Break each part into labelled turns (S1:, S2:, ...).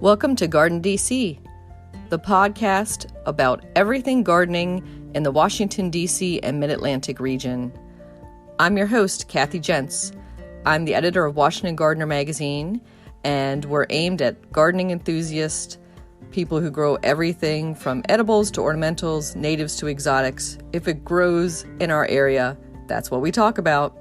S1: Welcome to GardenDC, the podcast about everything gardening in the Washington, D.C. and Mid-Atlantic region. I'm your host, Kathy Jentz. I'm the editor of Washington Gardener magazine, and we're aimed at gardening enthusiasts, people who grow everything from edibles to ornamentals, natives to exotics. If it grows in our area, that's what we talk about.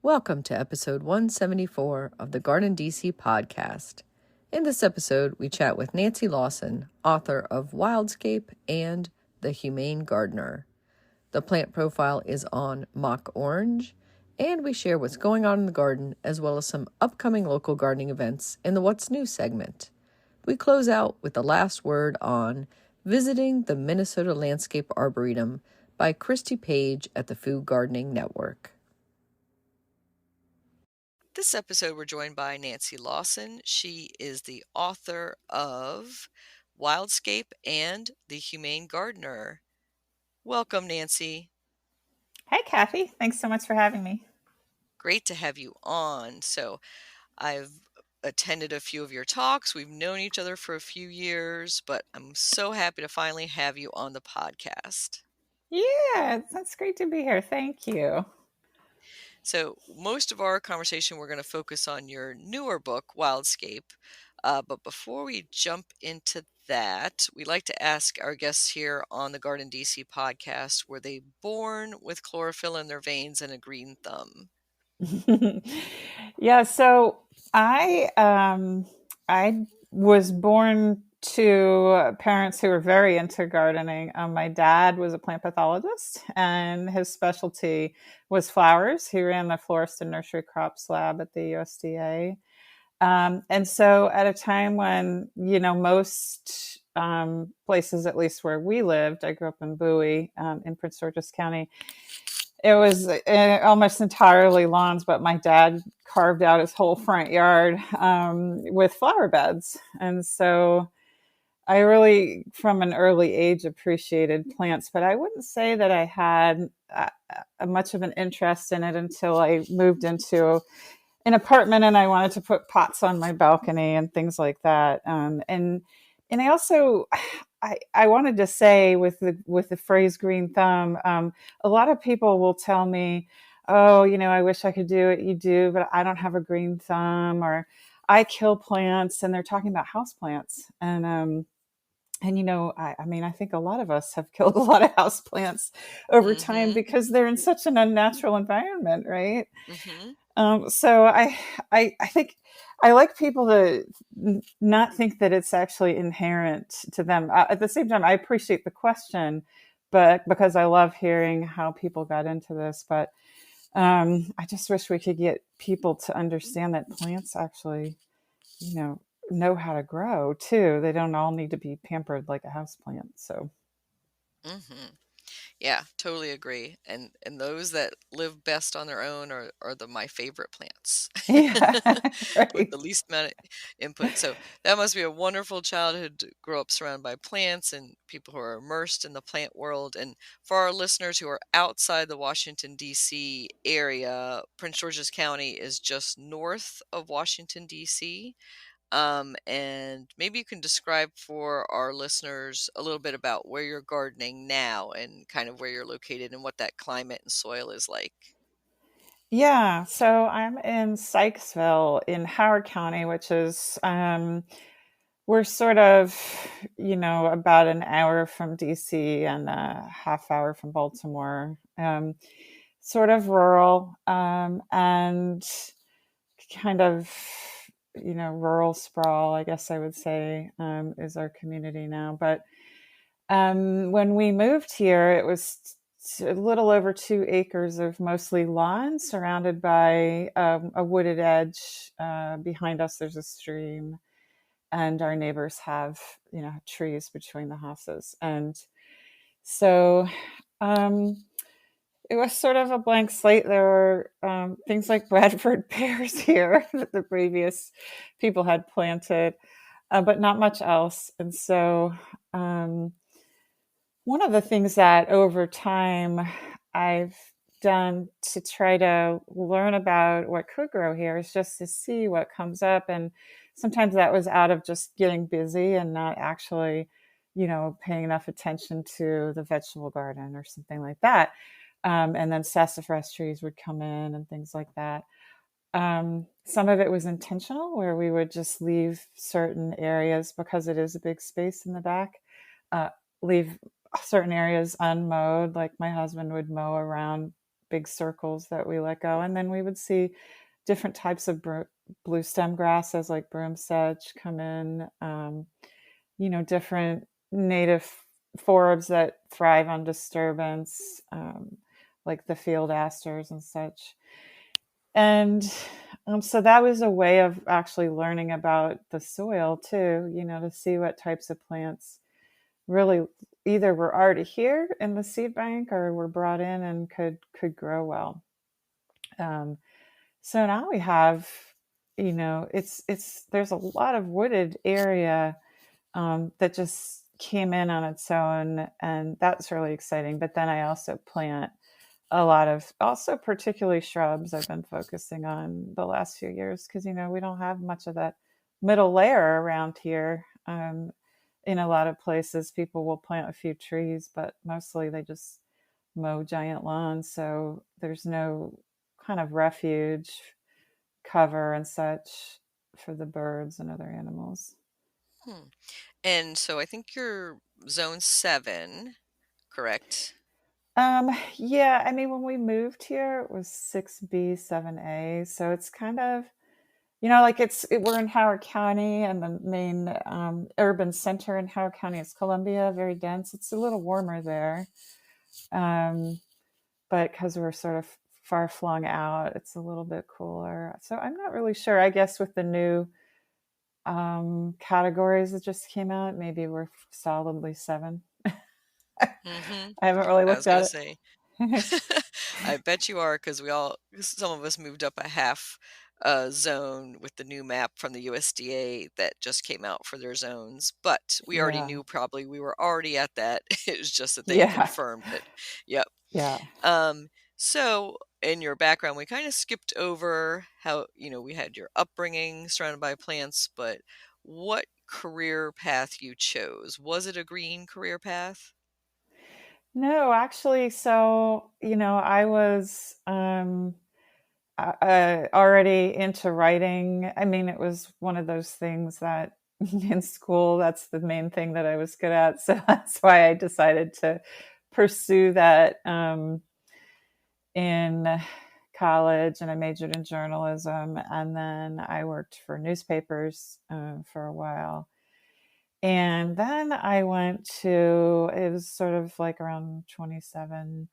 S1: Welcome to episode 174 of the GardenDC podcast. In this episode, we chat with Nancy Lawson, author of Wildscape and The Humane Gardener. The plant profile is on mock orange, and we share what's going on in the garden as well as some upcoming local gardening events in the What's New segment. We close out with the last word on Visiting the Minnesota Landscape Arboretum by Christy Page at the Food Gardening Network. This episode, we're joined by Nancy Lawson. She is the author of Wildscape and The Humane Gardener. Welcome, Nancy.
S2: Hi, Kathy. Thanks so much for having me.
S1: Great to have you on. So I've attended a few of your talks. We've known each other for a few years, but I'm so happy to finally have you on the podcast.
S2: Yeah, that's great to be here. Thank you.
S1: So most of our conversation, we're going to focus on your newer book, Wildscape. But before we jump into that, we like to ask our guests here on the GardenDC podcast, were they born with chlorophyll in their veins and a green thumb?
S2: Yeah, so I was born to parents who were very into gardening. My dad was a plant pathologist, and his specialty was flowers. He ran the florist and nursery crops lab at the USDA. And so at a time when, most places, at least where we lived, I grew up in Bowie, in Prince George's County, it was almost entirely lawns, but my dad carved out his whole front yard with flower beds. And so I really, from an early age, appreciated plants, but I wouldn't say that I had much of an interest in it until I moved into an apartment and I wanted to put pots on my balcony and things like that. And I also, I wanted to say with the phrase green thumb, a lot of people will tell me, oh, I wish I could do what you do, but I don't have a green thumb, or I kill plants, and they're talking about house plants. And I think a lot of us have killed a lot of house plants over time because they're in such an unnatural environment, right? So I think I like people to not think that it's actually inherent to them. At the same time, I appreciate the question, but because I love hearing how people got into this. But I just wish we could get people to understand that plants actually, know how to grow too. They don't all need to be pampered like a house plant. So.
S1: Yeah, totally agree. And those that live best on their own are my favorite plants.
S2: Yeah, right.
S1: With the least amount of input. So that must be a wonderful childhood to grow up surrounded by plants and people who are immersed in the plant world. And for our listeners who are outside the Washington, D.C. area, Prince George's County is just north of Washington, D.C. And maybe you can describe for our listeners a little bit about where you're gardening now and kind of where you're located and what that climate and soil is like.
S2: Yeah, so I'm in Sykesville in Howard County, which is, we're sort of, about an hour from DC and a half hour from Baltimore, sort of rural, and kind of, rural sprawl, I guess I would say, is our community now. But when we moved here, it was a little over 2 acres of mostly lawn surrounded by a wooded edge. Behind us, there's a stream, and our neighbors have, trees between the houses. And so it was sort of a blank slate. There were things like Bradford pears here that the previous people had planted, but not much else. And so one of the things that over time I've done to try to learn about what could grow here is just to see what comes up. And sometimes that was out of just getting busy and not actually, paying enough attention to the vegetable garden or something like that. And then sassafras trees would come in and things like that. Some of it was intentional, where we would just leave certain areas, because it is a big space in the back, uh, leave certain areas unmowed. Like my husband would mow around big circles that we let go. And then we would see different types of blue stem grasses like broom sedge come in, different native forbs that thrive on disturbance, like the field asters and such. And so that was a way of actually learning about the soil too, to see what types of plants really either were already here in the seed bank or were brought in and could grow well. So now we have, it's there's a lot of wooded area that just came in on its own, and that's really exciting. But then I also plant a lot of, also particularly shrubs. I've been focusing on the last few years because we don't have much of that middle layer around here. In a lot of places, people will plant a few trees, but mostly they just mow giant lawns. So there's no kind of refuge, cover, and such for the birds and other animals.
S1: And so I think you're zone 7, correct?
S2: Yeah, I mean, when we moved here, it was 6B, 7A. So it's kind of, we're in Howard County, and the main urban center in Howard County is Columbia, very dense. It's a little warmer there. But because we're sort of far flung out, it's a little bit cooler. So I'm not really sure. I guess with the new categories that just came out, maybe we're solidly 7.
S1: Mm-hmm.
S2: I haven't really
S1: I was
S2: looked
S1: gonna
S2: at
S1: say,
S2: it.
S1: I bet you are, because some of us moved up a half zone with the new map from the USDA that just came out for their zones. But we already
S2: Yeah.
S1: knew, probably we were already at that. It was just that they
S2: Yeah.
S1: confirmed it. Yep.
S2: Yeah.
S1: Um, so in your background, we kind of skipped over how, we had your upbringing surrounded by plants, but what career path you chose? Was it a green career path?
S2: No, actually, so, I was already into writing. I mean, it was one of those things that in school, that's the main thing that I was good at. So that's why I decided to pursue that in college, and I majored in journalism. And then I worked for newspapers for a while. And then I went to, it was sort of like around 27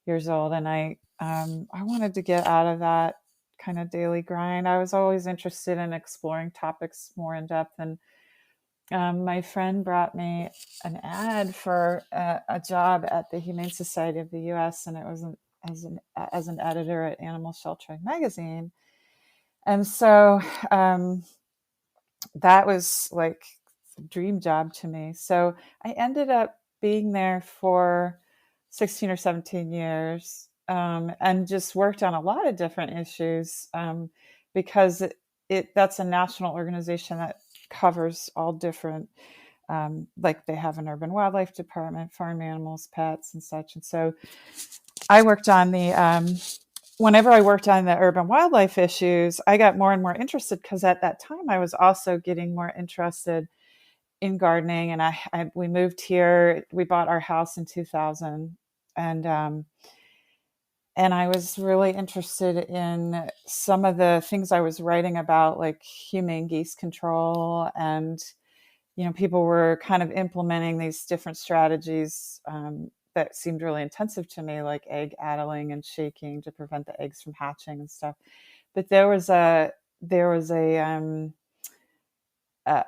S2: years old, and I wanted to get out of that kind of daily grind. I was always interested in exploring topics more in depth, and my friend brought me an ad for a job at the Humane Society of the U.S., and it was as an editor at Animal Sheltering magazine. And so that was like a dream job to me. So I ended up being there for 16 or 17 years, and just worked on a lot of different issues, because that's a national organization that covers all different, like they have an urban wildlife department, farm animals, pets, and such. And so I worked on whenever I worked on the urban wildlife issues, I got more and more interested, because at that time I was also getting more interested in gardening. And we moved here. We bought our house in 2000, and I was really interested in some of the things I was writing about, like humane geese control. And people were kind of implementing these different strategies that seemed really intensive to me, like egg addling and shaking to prevent the eggs from hatching and stuff. But there was a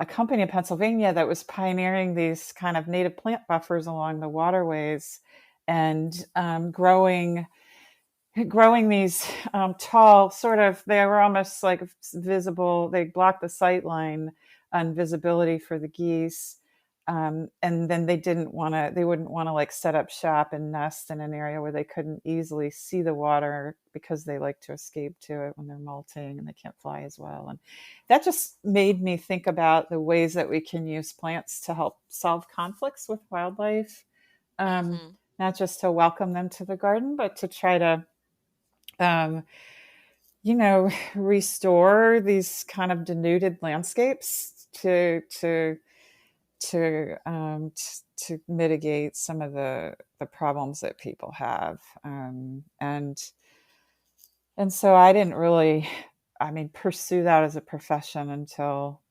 S2: company in Pennsylvania that was pioneering these kind of native plant buffers along the waterways, and growing these tall, sort of, they were almost like visible. They blocked the sight line on visibility for the geese. And then they wouldn't want to like set up shop and nest in an area where they couldn't easily see the water because they like to escape to it when they're molting and they can't fly as well. And that just made me think about the ways that we can use plants to help solve conflicts with wildlife.
S1: Mm-hmm.
S2: Not just to welcome them to the garden, but to try to, um, restore these kind of denuded landscapes to mitigate some of the problems that people have. And so I didn't really, pursue that as a profession until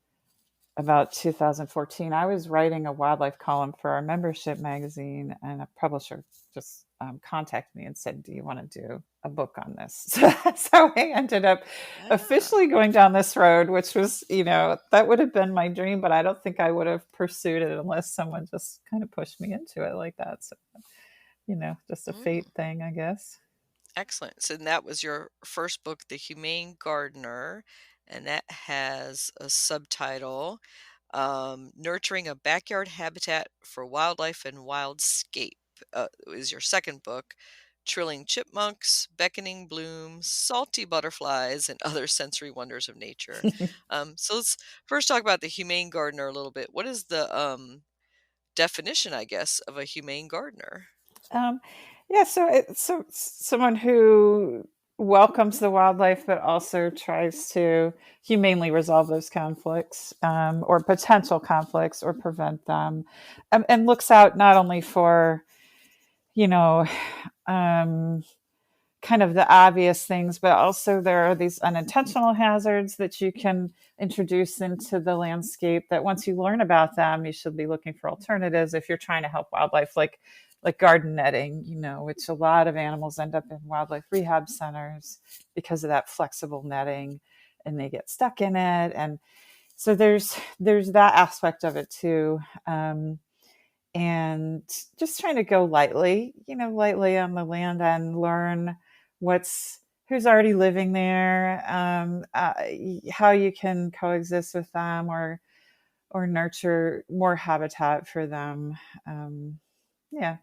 S2: about 2014. I was writing a wildlife column for our membership magazine, and a publisher just contacted me and said, "Do you want to do a book on this?" So that's how I ended up
S1: Ah.
S2: officially going down this road, which was, that would have been my dream, but I don't think I would have pursued it unless someone just kind of pushed me into it like that. So, just a
S1: Mm.
S2: fate thing, I guess.
S1: Excellent. So that was your first book, The Humane Gardener, and that has a subtitle, Nurturing a Backyard Habitat for Wildlife and Wildscape. Is your second book, Trilling Chipmunks, Beckoning Blooms, Salty Butterflies, and Other Sensory Wonders of Nature. So let's first talk about the Humane Gardener a little bit. What is the definition, I guess, of a humane gardener?
S2: Um, yeah, so someone who welcomes the wildlife, but also tries to humanely resolve those conflicts, or potential conflicts, or prevent them, and looks out not only for, you know, um, kind of the obvious things, but also there are these unintentional hazards that you can introduce into the landscape that once you learn about them, you should be looking for alternatives if you're trying to help wildlife, like garden netting, which a lot of animals end up in wildlife rehab centers because of that flexible netting, and they get stuck in it. And so there's that aspect of it too. And just trying to go lightly on the land and learn who's already living there, how you can coexist with them, or nurture more habitat for them. Yeah,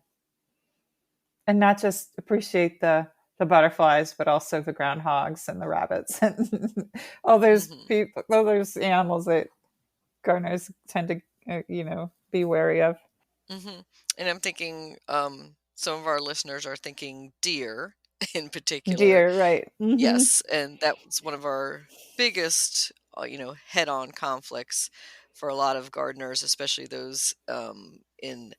S2: and not just appreciate the butterflies, but also the groundhogs and the rabbits and
S1: Hmm.
S2: all those animals that gardeners tend to, be wary of.
S1: Hmm. And I'm thinking some of our listeners are thinking deer in particular.
S2: Deer, right?
S1: Yes, and that was one of our biggest, head-on conflicts for a lot of gardeners, especially those in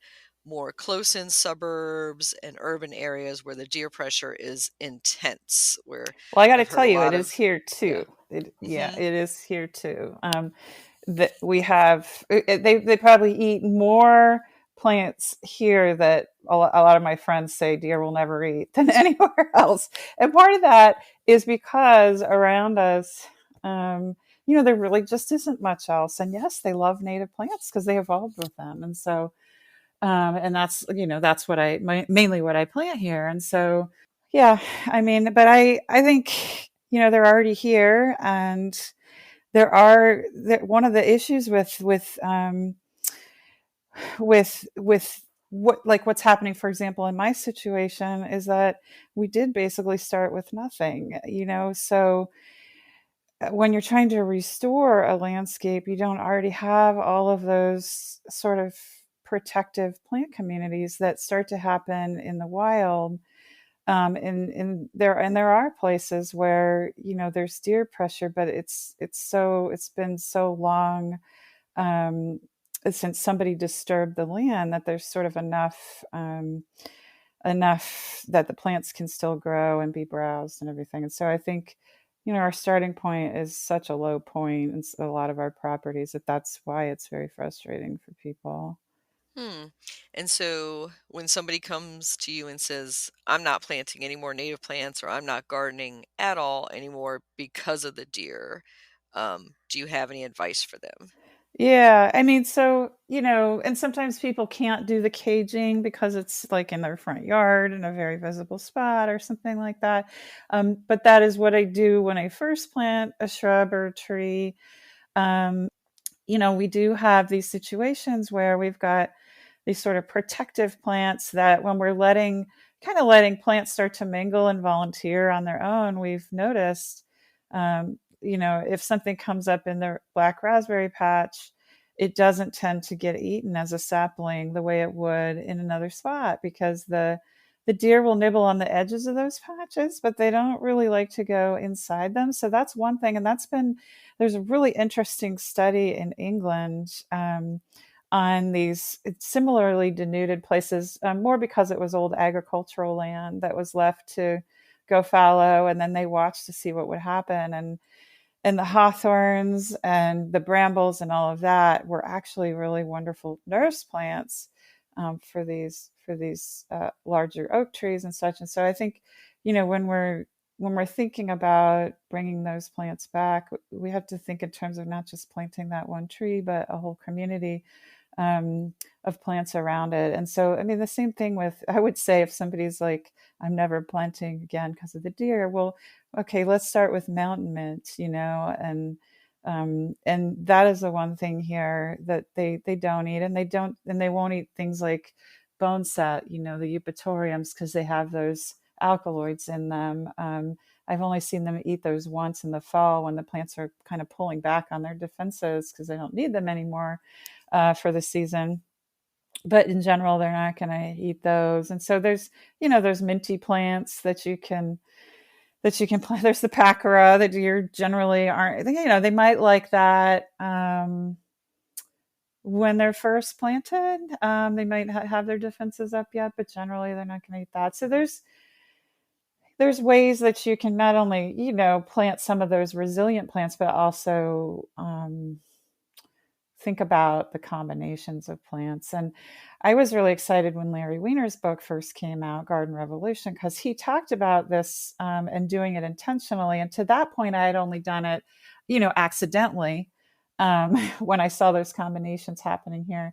S1: more close-in suburbs and urban areas where the deer pressure is intense. Where
S2: Well, I got to
S1: I've heard
S2: tell
S1: a
S2: you, it
S1: lot
S2: is
S1: of,
S2: here
S1: yeah.
S2: too. Yeah,
S1: Hmm.
S2: it is here too. That we have, they probably eat more plants here that a lot of my friends say deer will never eat than anywhere else. And part of that is because around us, there really just isn't much else. And yes, they love native plants because they evolved with them. And so, and that's mainly what I plant here. And so, yeah, but I think, they're already here. And one of the issues with what's happening, for example, in my situation, is that we did basically start with nothing. So when you're trying to restore a landscape, you don't already have all of those sort of protective plant communities that start to happen in the wild. There are places where there's deer pressure, but it's been so long, um, since somebody disturbed the land, that there's sort of enough that the plants can still grow and be browsed and everything. And so I think our starting point is such a low point in a lot of our properties that's why it's very frustrating for people.
S1: Hmm. And so when somebody comes to you and says, I'm not planting any more native plants or I'm not gardening at all anymore because of the deer, do you have any advice for them?
S2: Yeah, so, and sometimes people can't do the caging because it's like in their front yard in a very visible spot or something like that. But that is what I do when I first plant a shrub or a tree. Um, we do have these situations where we've got these sort of protective plants that when we're letting plants start to mingle and volunteer on their own, we've noticed, if something comes up in the black raspberry patch, it doesn't tend to get eaten as a sapling the way it would in another spot, because the deer will nibble on the edges of those patches, but they don't really like to go inside them. So that's one thing. And there's a really interesting study in England on these similarly denuded places, more because it was old agricultural land that was left to go fallow. And then they watched to see what would happen. And the hawthorns and the brambles and all of that were actually really wonderful nurse plants for these larger oak trees and such. And so I think, when we're thinking about bringing those plants back, we have to think in terms of not just planting that one tree, but a whole community of plants around it. And so, I mean, the same thing with, I would say, if somebody's like, I'm never planting again because of the deer, well, okay, let's start with mountain mint, and that is the one thing here that they don't eat, and they won't eat things like bone set, the eupatoriums, because they have those alkaloids in them. I've only seen them eat those once in the fall when the plants are kind of pulling back on their defenses because they don't need them anymore for the season. But in general, they're not going to eat those. And so there's minty plants that you can plant. There's the pachyra that deer generally aren't, they might like that when they're first planted. They might have their defenses up yet, but generally they're not going to eat that. So there's ways that you can not only, plant some of those resilient plants, but also think about the combinations of plants. And I was really excited when Larry Weiner's book first came out, Garden Revolution, because he talked about this and doing it intentionally. And to that point, I had only done it, accidentally when I saw those combinations happening here.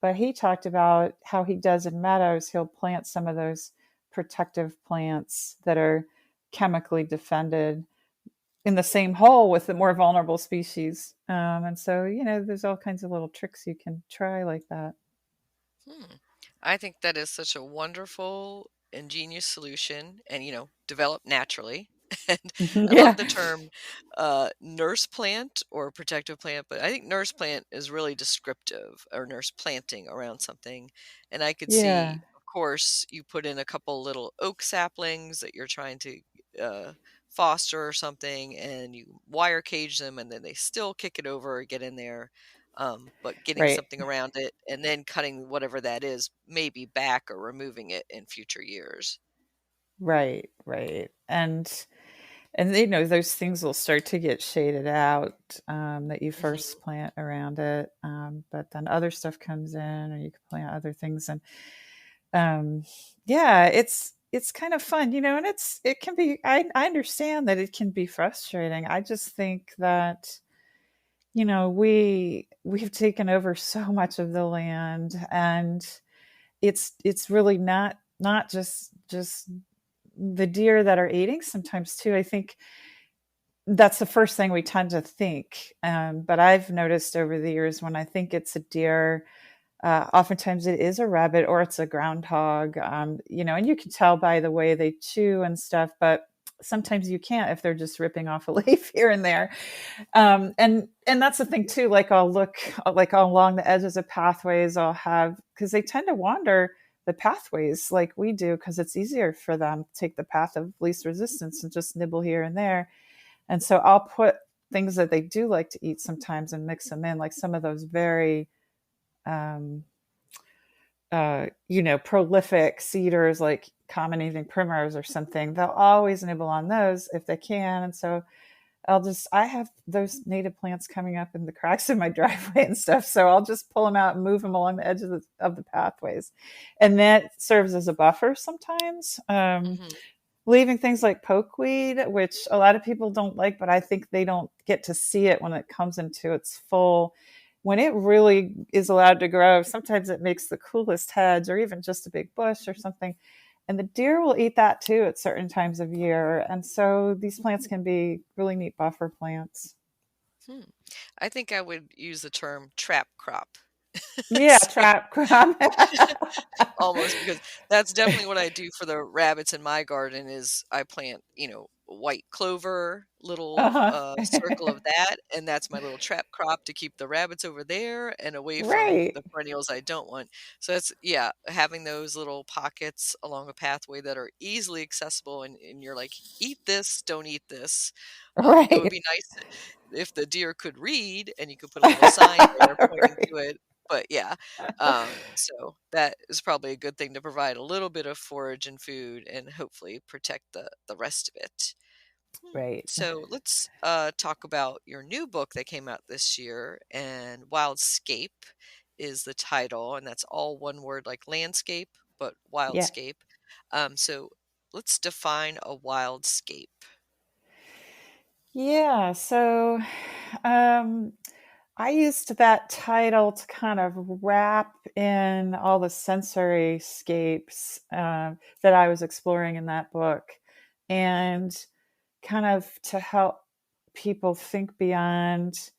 S2: But he talked about how he does in meadows. He'll plant some of those protective plants that are chemically defended in the same hole with the more vulnerable species. And so, there's all kinds of little tricks you can try like that.
S1: I think that is such a wonderful, ingenious solution, and, develop naturally. And I
S2: Yeah.
S1: love the term nurse plant or protective plant, but I think nurse plant is really descriptive, or nurse planting around something. And I could
S2: Yeah.
S1: see, of course, you put in a couple little oak saplings that you're trying to foster or something, and you wire cage them, and then they still kick it over or get in there. But getting
S2: Right.
S1: something around it and then cutting whatever that is, maybe back or removing it in future years.
S2: Right. Right. And those things will start to get shaded out that you first
S1: Hmm.
S2: plant around it, but then other stuff comes in, or you can plant other things. And yeah, it's kind of fun, and it can be, I understand that it can be frustrating. I just think that, we've taken over so much of the land, and it's really not just the deer that are eating sometimes too. I think that's the first thing we tend to think. But I've noticed over the years, when I think it's a deer, oftentimes it is a rabbit or it's a groundhog, and you can tell by the way they chew and stuff, but sometimes you can't if they're just ripping off a leaf here and there. And that's the thing too. Like, I'll look like along the edges of pathways. Because they tend to wander the pathways like we do, because it's easier for them to take the path of least resistance and just nibble here and there. And so I'll put things that they do like to eat sometimes and mix them in, like some of those very um, prolific cedars, like common evening primrose or something. They'll always nibble on those if they can. And so I have those native plants coming up in the cracks of my driveway and stuff. So I'll just pull them out and move them along the edges of the pathways. And that serves as a buffer sometimes.
S1: Hmm.
S2: Leaving things like pokeweed, which a lot of people don't like, but I think they don't get to see it when it comes into its full. When it really is allowed to grow, sometimes it makes the coolest hedge, or even just a big bush or something. And the deer will eat that too at certain times of year. And so these plants can be really neat buffer plants.
S1: Hmm. I think I would use the term trap crop.
S2: Yeah,
S1: So
S2: trap crop.
S1: almost, because that's definitely what I do for the rabbits in my garden is I plant, white clover, little
S2: Uh-huh.
S1: circle of that, and that's my little trap crop to keep the rabbits over there and away from
S2: Right.
S1: the perennials I don't want. So that's, yeah, having those little pockets along a pathway that are easily accessible, and you're like, eat this, don't eat this. It would
S2: Right.
S1: be nice if the deer could read and you could put a little sign there pointing
S2: Right.
S1: to it. But yeah, so that is probably a good thing to provide a little bit of forage and food and hopefully protect the rest of it.
S2: Right.
S1: So let's talk about your new book that came out this year, and Wildscape is the title, and that's all one word like landscape, but
S2: Yeah.
S1: wildscape. So let's define a wildscape.
S2: Yeah. So um, I used that title to kind of wrap in all the sensory scapes that I was exploring in that book, and kind of to help people think beyond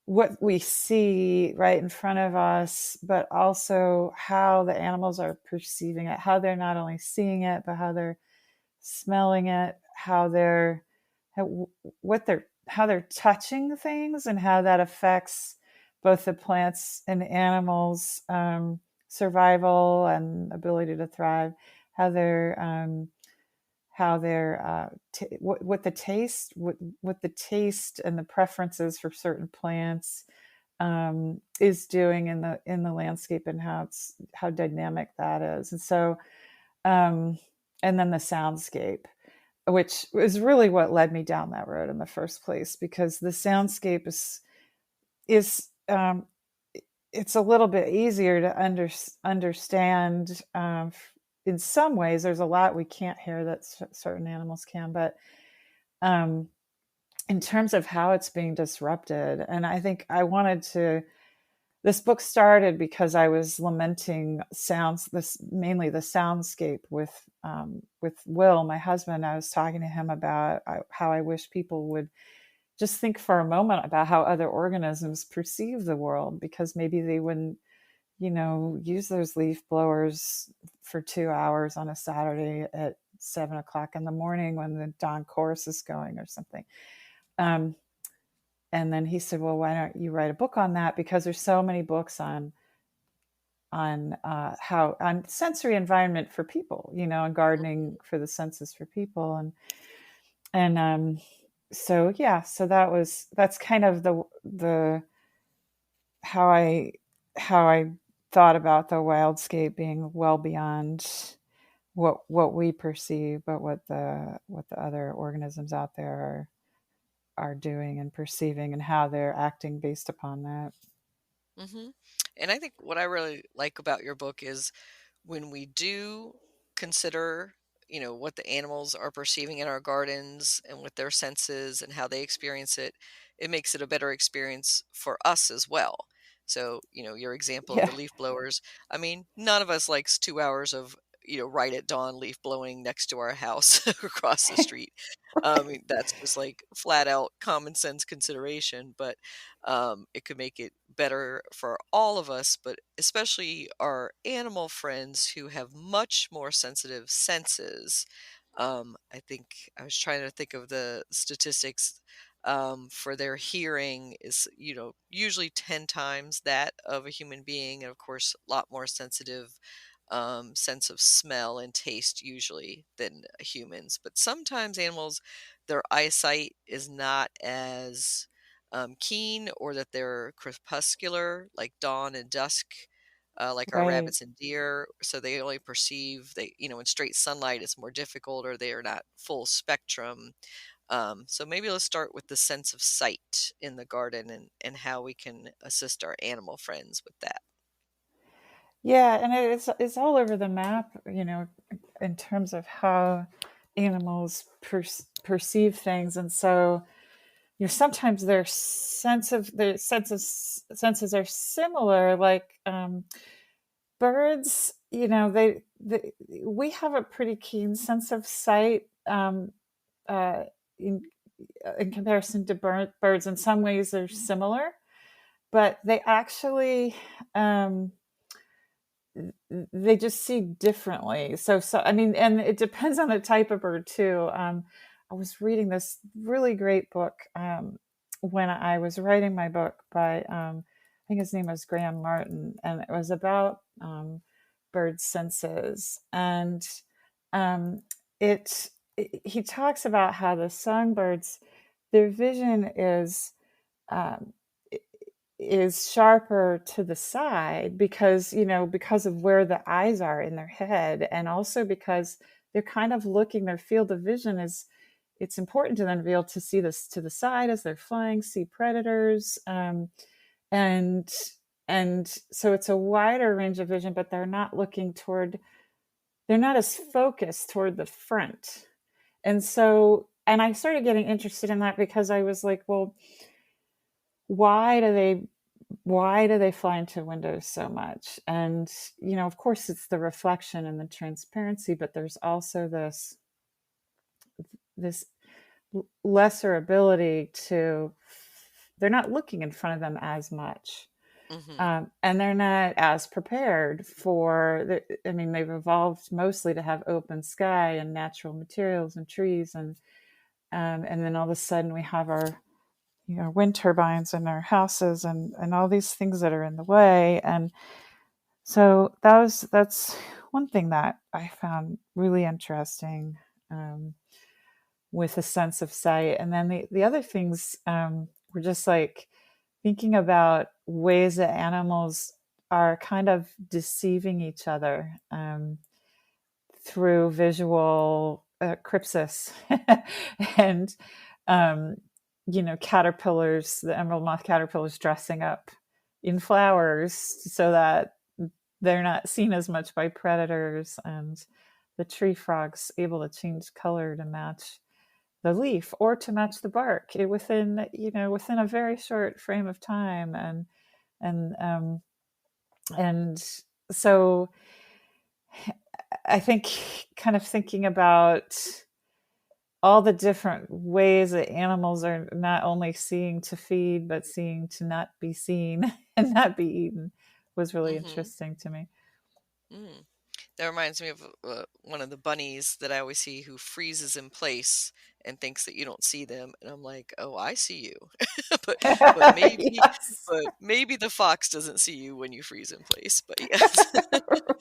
S2: what we see right in front of us, but also how the animals are perceiving it, how they're not only seeing it, but how they're smelling it, how, how they're touching things, and how that affects both the plants and animals' survival and ability to thrive. How what the taste, what the taste and the preferences for certain plants is doing in the landscape, and how dynamic that is. And so, and then the soundscape, which is really what led me down that road in the first place, because the soundscape is it's a little bit easier to understand. In some ways, there's a lot we can't hear that certain animals can, but um, in terms of how it's being disrupted, and I think I wanted to. This book started because I was lamenting sounds, this mainly the soundscape with Will, my husband. I was talking to him about how I wish people would just think for a moment about how other organisms perceive the world, because maybe they wouldn't, use those leaf blowers for 2 hours on a Saturday at 7 o'clock in the morning when the dawn chorus is going or something. Um, and then he said, "Well, why don't you write a book on that? Because there's so many books on how on sensory environment for people, and gardening for the senses for people." And so yeah, so that's kind of the how I thought about the wildscape being well beyond what we perceive, but what the other organisms out there are doing and perceiving, and how they're acting based upon that.
S1: hmm And I think what I really like about your book is when we do consider, what the animals are perceiving in our gardens and with their senses and how they experience it, it makes it a better experience for us as well. So, your example of
S2: Yeah.
S1: the leaf blowers, I mean, none of us likes 2 hours of, right at dawn leaf blowing next to our house across the street. I
S2: Right.
S1: mean, that's just like flat out common sense consideration, but it could make it better for all of us, but especially our animal friends who have much more sensitive senses. I think I was trying to think of the statistics for their hearing is, usually 10 times that of a human being, and of course, a lot more sensitive sense of smell and taste usually than humans. But sometimes animals, their eyesight is not as keen, or that they're crepuscular, like dawn and dusk, like our
S2: Right.
S1: rabbits and deer. So they only perceive, in straight sunlight, it's more difficult, or they are not full spectrum. So maybe let's start with the sense of sight in the garden, and how we can assist our animal friends with that.
S2: Yeah, and it's all over the map, in terms of how animals perceive things. And so, sometimes their senses are similar. Like birds, we have a pretty keen sense of sight. Uh, in, in comparison to birds. In some ways, they're similar, but they actually they just see differently. So I mean, and it depends on the type of bird too. I was reading this really great book when I was writing my book by I think his name was Graham Martin, and it was about bird senses. And it he talks about how the songbirds, their vision um, is sharper to the side because, because of where the eyes are in their head, and also because they're kind of looking, their field of vision is, it's important to them to be able to see this to the side as they're flying, see predators, and so it's a wider range of vision, but they're not looking toward, they're not as focused toward the front. And so, and I started getting interested in that because I was like, well, why do they fly into windows so much? And, of course it's the reflection and the transparency, but there's also this lesser ability to, they're not looking in front of them as much. And they're not as prepared for I mean, they've evolved mostly to have open sky and natural materials and trees, and then all of a sudden we have our wind turbines in our houses and all these things that are in the way. And so that's one thing that I found really interesting with a sense of sight. And then the other things were just like thinking about ways that animals are kind of deceiving each other through visual crypsis and caterpillars, the emerald moth caterpillars dressing up in flowers so that they're not seen as much by predators, and the tree frogs able to change color to match the leaf or to match the bark within a very short frame of time. And so I think kind of thinking about all the different ways that animals are not only seeing to feed, but seeing to not be seen and not be eaten was really interesting to me.
S1: That reminds me of one of the bunnies that I always see who freezes in place and thinks that you don't see them, and I'm like, oh, I see you, but maybe the fox doesn't see you when you freeze in place. But yes,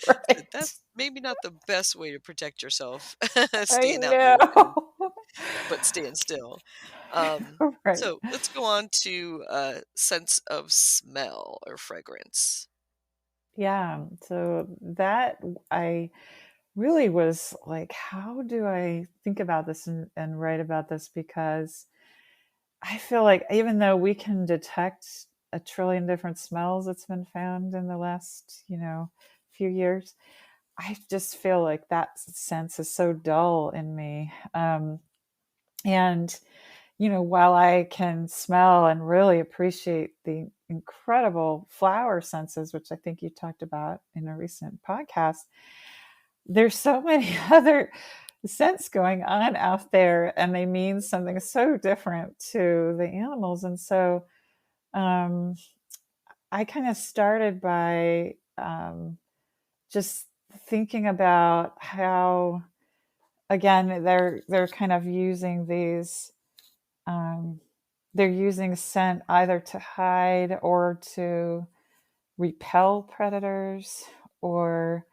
S2: Right.
S1: that's maybe not the best way to protect yourself,
S2: I
S1: staying out in the open,
S2: know.
S1: but staying still.
S2: Right.
S1: So let's go on to sense of smell or fragrance.
S2: Yeah. So that I really was like, how do I think about this and write about this? Because I feel like even though we can detect a trillion different smells that's been found in the last, few years, I just feel like that sense is so dull in me. And while I can smell and really appreciate the incredible flower senses, which I think you talked about in a recent podcast, there's so many other scents going on out there, and they mean something so different to the animals. And so I kind of started by just thinking about how, again, they're kind of using these they're using scent either to hide or to repel predators, or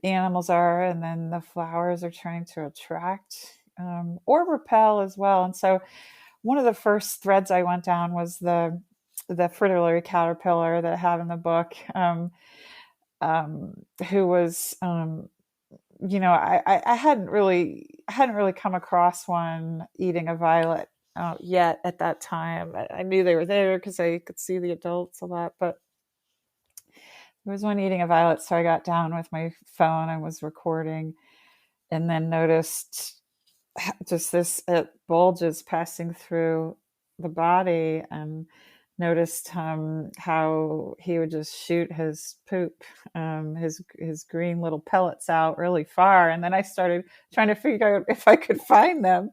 S2: animals are, and then the flowers are trying to attract or repel as well. And so one of the first threads I went down was the fritillary caterpillar that I have in the book, who was I hadn't really come across one eating a violet yet at that time. I knew they were there because I could see the adults a lot, but there was one eating a violet. So I got down with my phone and was recording, and then noticed just this bulges passing through the body, and noticed how he would just shoot his poop, his green little pellets out really far. And then I started trying to figure out if I could find them.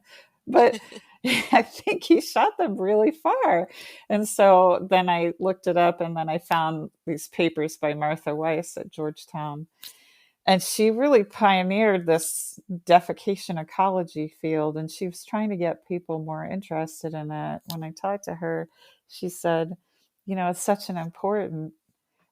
S2: But I think he shot them really far. And so then I looked it up, and then I found these papers by Martha Weiss at Georgetown. And she really pioneered this defecation ecology field, and she was trying to get people more interested in it. When I talked to her, she said, it's such an important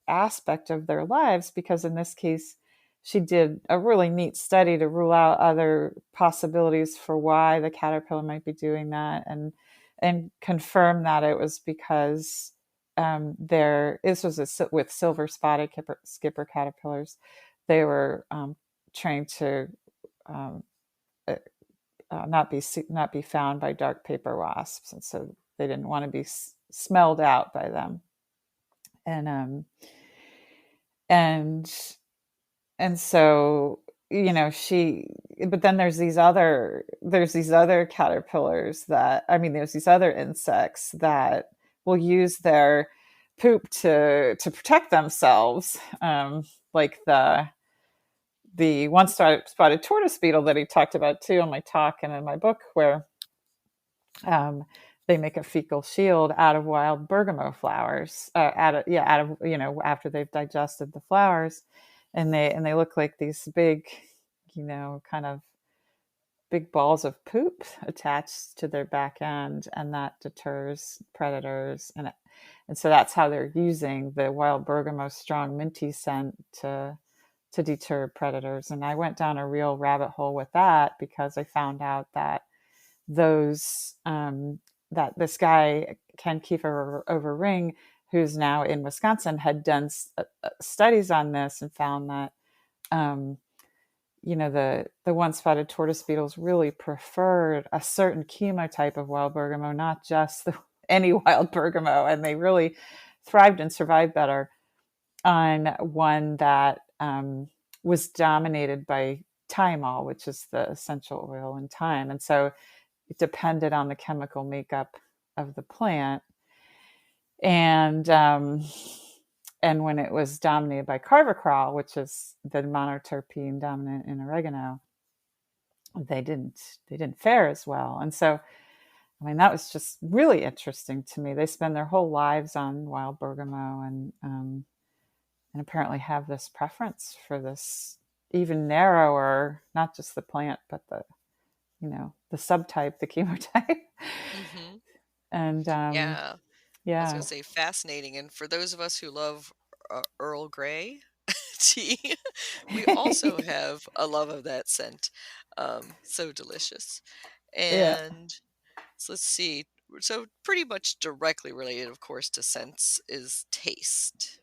S2: aspect of their lives, because in this case, she did a really neat study to rule out other possibilities for why the caterpillar might be doing that, and confirm that it was because this was with silver spotted skipper caterpillars. They were trained to um, not be found by dark paper wasps, and so they didn't want to be smelled out by them. And so but then there's these other caterpillars there's these other insects that will use their poop to protect themselves, like the one spotted tortoise beetle that he talked about too in my talk and in my book, where they make a fecal shield out of wild bergamot flowers, after they've digested the flowers, and they look like these big, kind of big balls of poop attached to their back end, and that deters predators. And so that's how they're using the wild bergamot strong minty scent to deter predators. And I went down a real rabbit hole with that, because I found out that that this guy, Ken Kiefer Overring, who's now in Wisconsin, had done studies on this and found that, the one-spotted tortoise beetles really preferred a certain chemotype of wild bergamot, not just any wild bergamot, and they really thrived and survived better on one that was dominated by thymol, which is the essential oil in thyme. And so it depended on the chemical makeup of the plant. And when it was dominated by carvacrol, which is the monoterpene dominant in oregano, they didn't fare as well. And so, that was just really interesting to me. They spend their whole lives on wild bergamot, and apparently have this preference for this even narrower, not just the plant, but the subtype, the chemotype.
S1: Mm-hmm.
S2: And
S1: Yeah. I was
S2: yeah,
S1: going to say fascinating. And for those of us who love Earl Grey tea, we also have a love of that scent. So delicious.
S2: yeah.
S1: And so let's see. So pretty much directly related, of course, to scents is taste.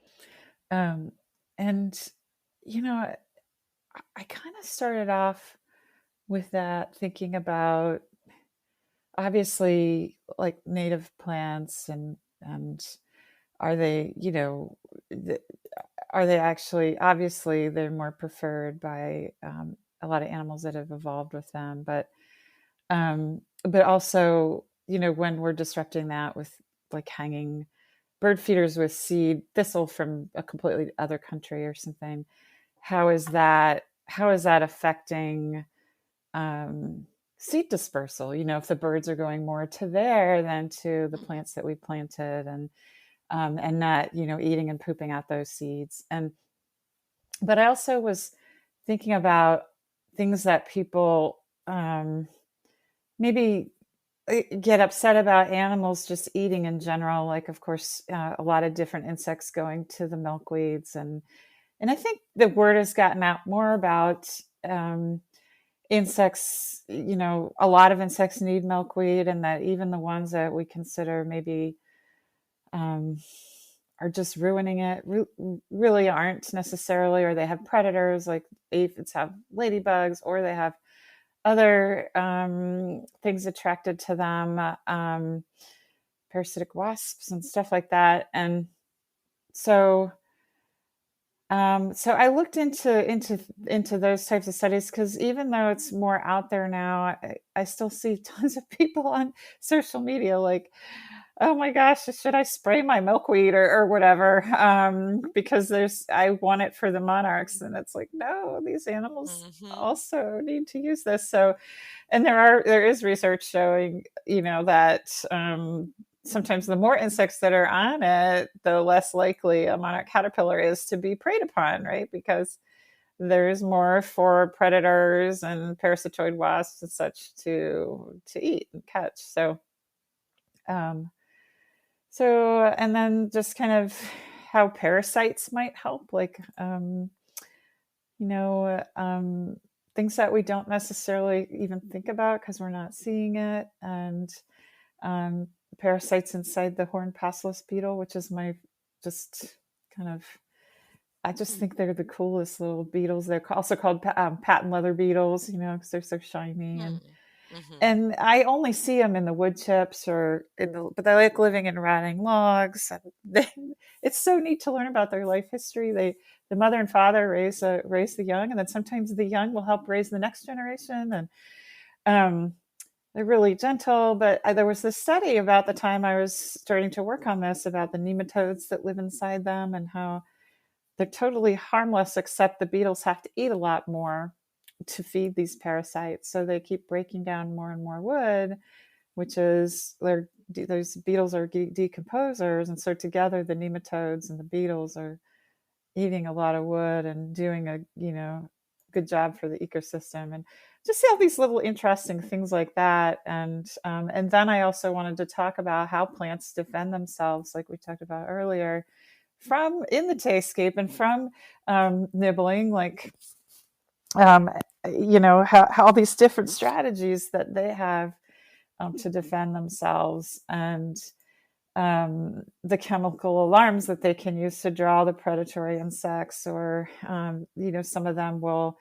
S2: And I kind of started off with that, thinking about, obviously, like native plants, and are they, are they actually, obviously they're more preferred by a lot of animals that have evolved with them, but also, when we're disrupting that with like hanging bird feeders with seed thistle from a completely other country or something, how is that affecting seed dispersal? If the birds are going more to there than to the plants that we planted, and not eating and pooping out those seeds. But I also was thinking about things that people maybe get upset about animals just eating in general, like, of course, a lot of different insects going to the milkweeds, and I think the word has gotten out more about insects. A lot of insects need milkweed, and that even the ones that we consider maybe are just ruining it really aren't necessarily, or they have predators, like aphids have ladybugs, or they have other things attracted to them, parasitic wasps and stuff like that. And so I looked into those types of studies, because even though it's more out there now, I still see tons of people on social media, like oh my gosh, should I spray my milkweed or whatever? Because I want it for the monarchs. And it's like, no, these animals
S3: Mm-hmm.
S2: also need to use this. So, and there is research showing, that sometimes the more insects that are on it, the less likely a monarch caterpillar is to be preyed upon, right? Because there's more for predators and parasitoid wasps and such to eat and catch. Um, and then just kind of how parasites might help, like you know, um, things that we don't necessarily even think about because we're not seeing it, and um, parasites inside the horned passelis beetle, which is my just kind of. I just think they're the coolest little beetles. They're also called patent leather beetles, because they're so shiny, and
S3: Mm-hmm.
S2: and I only see them in the wood chips but they like living in rotting logs. And it's so neat to learn about their life history. The mother and father raise the young, and then sometimes the young will help raise the next generation. And um, they're really gentle. But there was this study about the time I was starting to work on this about the nematodes that live inside them and how they're totally harmless, except the beetles have to eat a lot more to feed these parasites. So they keep breaking down more and more wood, which is those beetles are decomposers. And so together the nematodes and the beetles are eating a lot of wood and doing a, good job for the ecosystem. And just see all these little interesting things like that. And then I also wanted to talk about how plants defend themselves, like we talked about earlier, from in the tastscape and from nibbling, like how all these different strategies that they have to defend themselves, and the chemical alarms that they can use to draw the predatory insects, or some of them will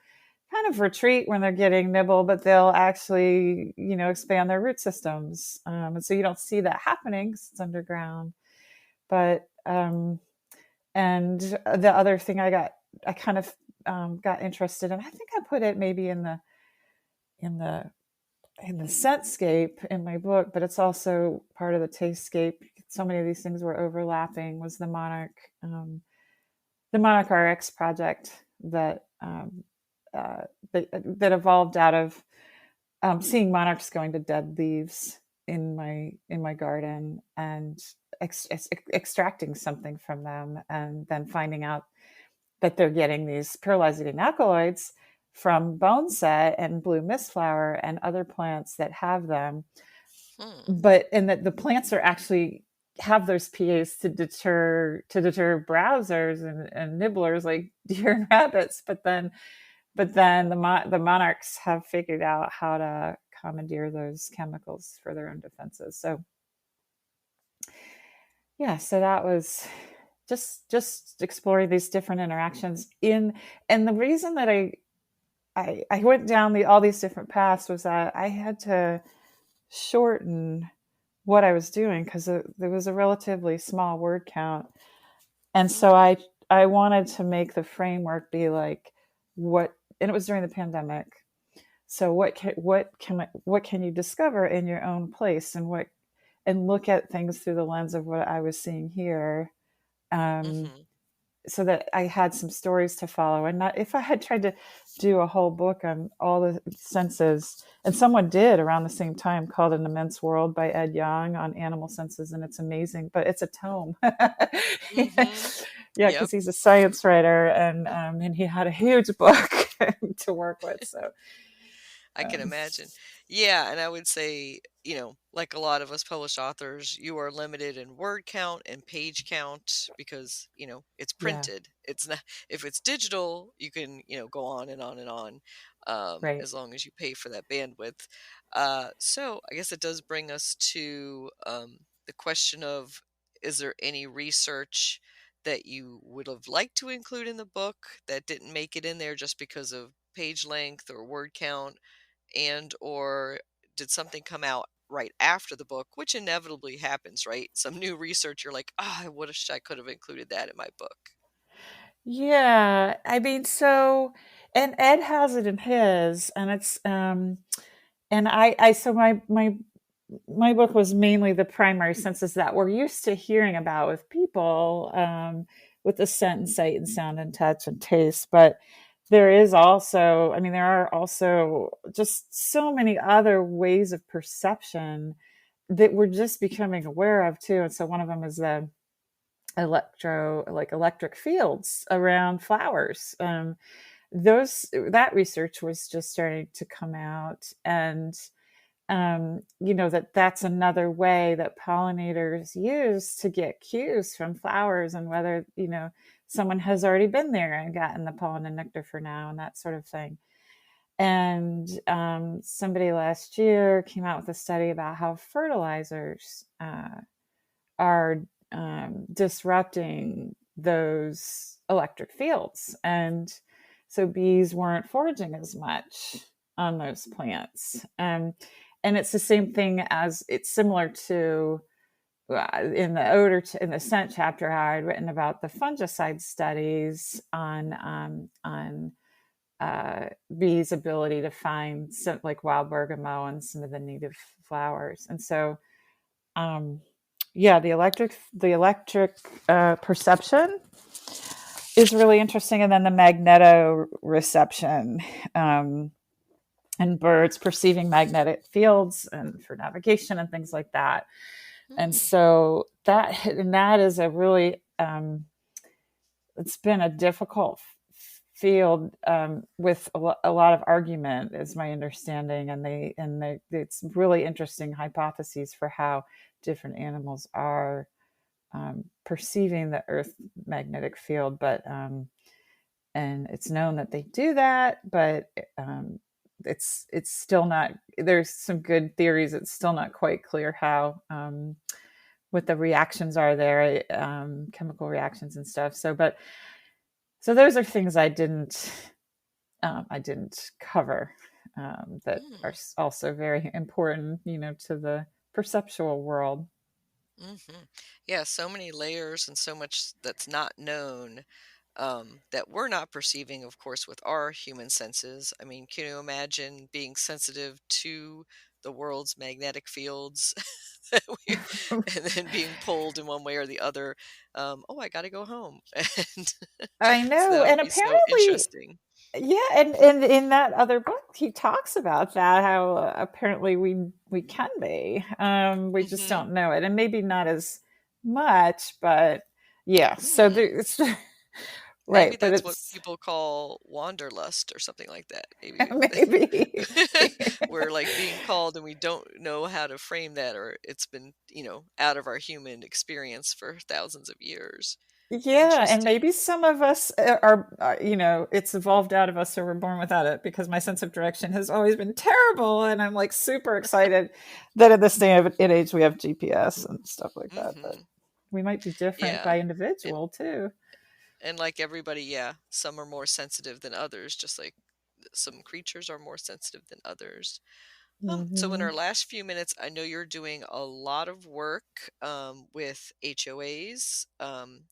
S2: kind of retreat when they're getting nibbled, but they'll actually expand their root systems, and so you don't see that happening because it's underground. But and the other thing I kind of got interested in, I think I put it maybe in the in the scentscape in my book, but it's also part of the tastscape. So many of these things were overlapping. Was the Monarch RX project that evolved out of seeing monarchs going to dead leaves in my garden and extracting something from them, and then finding out that they're getting these paralyzing alkaloids from boneset and blue mistflower and other plants that have them,
S3: Hmm.
S2: and that the plants are actually have those PAs to deter browsers and nibblers like deer and rabbits, but then the monarchs have figured out how to commandeer those chemicals for their own defenses. So yeah, so that was just exploring these different interactions and the reason that I went down all these different paths was that I had to shorten what I was doing because there was a relatively small word count, and so I wanted to make the framework be like what, and it was during the pandemic. So what can you discover in your own place, and look at things through the lens of what I was seeing here, um,
S3: Mm-hmm.
S2: so that I had some stories to follow. And not, if I had tried to do a whole book on all the senses, and someone did around the same time, called An Immense World by Ed Yong on animal senses, and it's amazing, but it's a tome.
S3: Mm-hmm.
S2: Yeah,
S3: Yep.
S2: because he's a science writer, and he had a huge book to work with. So
S3: I can
S2: um,
S3: imagine. Yeah, and I would say, like a lot of us published authors, you are limited in word count and page count because, it's
S2: yeah,
S3: printed. It's not, if it's digital, you can, go on and on and on,
S2: right.
S3: as long as you pay for that bandwidth. So I guess it does bring us to the question of, is there any research that you would have liked to include in the book that didn't make it in there just because of page length or word count? And or did something come out right after the book, which inevitably happens, right? Some new research, you're like, oh, I wish I could have included that in my book.
S2: Yeah, I mean, and Ed has it in his, and it's and I so my my book was mainly the primary senses that we're used to hearing about with people, with the scent and sight and sound and touch and taste. But there is also, I mean, there are also just so many other ways of perception that we're just becoming aware of too. And so one of them is the electric fields around flowers. That research was just starting to come out, and that's another way that pollinators use to get cues from flowers, and whether someone has already been there and gotten the pollen and nectar for now, and that sort of thing. And somebody last year came out with a study about how fertilizers are disrupting those electric fields, and so bees weren't foraging as much on those plants. And it's the same thing, as it's similar to in the scent chapter, how I'd written about the fungicide studies on bees' ability to find some, like wild bergamot and some of the native flowers. And so the electric perception is really interesting, and then the magnetoreception, and birds perceiving magnetic fields and for navigation and things like that. And so that is a really it's been a difficult field with a lot of argument, is my understanding, and it's really interesting hypotheses for how different animals are perceiving the Earth magnetic field. But and it's known that they do that, but it's still not, there's some good theories. It's still not quite clear how what the reactions are there, chemical reactions and stuff. So those are things I didn't cover, that are also very important, to the perceptual world.
S3: Yeah, so many layers and so much that's not known, that we're not perceiving, of course, with our human senses. I mean, can you imagine being sensitive to the world's magnetic fields and then being pulled in one way or the other? Oh, I got to go home. And
S2: I
S3: so
S2: know.
S3: that would
S2: And
S3: be so
S2: apparently,
S3: interesting.
S2: yeah, and in that other book, he talks about that, how apparently we can be. We just
S3: Hmm.
S2: don't know it, and maybe not as much, but yeah. So it's
S3: Maybe
S2: right, but
S3: that's what
S2: it's
S3: people call wanderlust or something like that. Maybe
S2: maybe.
S3: we're like being called and we don't know how to frame that, or it's been, out of our human experience for thousands of years.
S2: Yeah, and
S3: Interesting.
S2: maybe some of us are, it's evolved out of us, or we're born without it, because my sense of direction has always been terrible, and I'm like super excited that at this day of an age we have GPS and stuff like that. But
S3: Hmm.
S2: we might be different
S3: Yeah.
S2: by
S3: And,
S2: individual too.
S3: and like everybody, yeah, some are more sensitive than others, just like some creatures are more sensitive than others. So in
S2: Hmm.
S3: our last few minutes, I know you're doing a lot of work with HOAs, home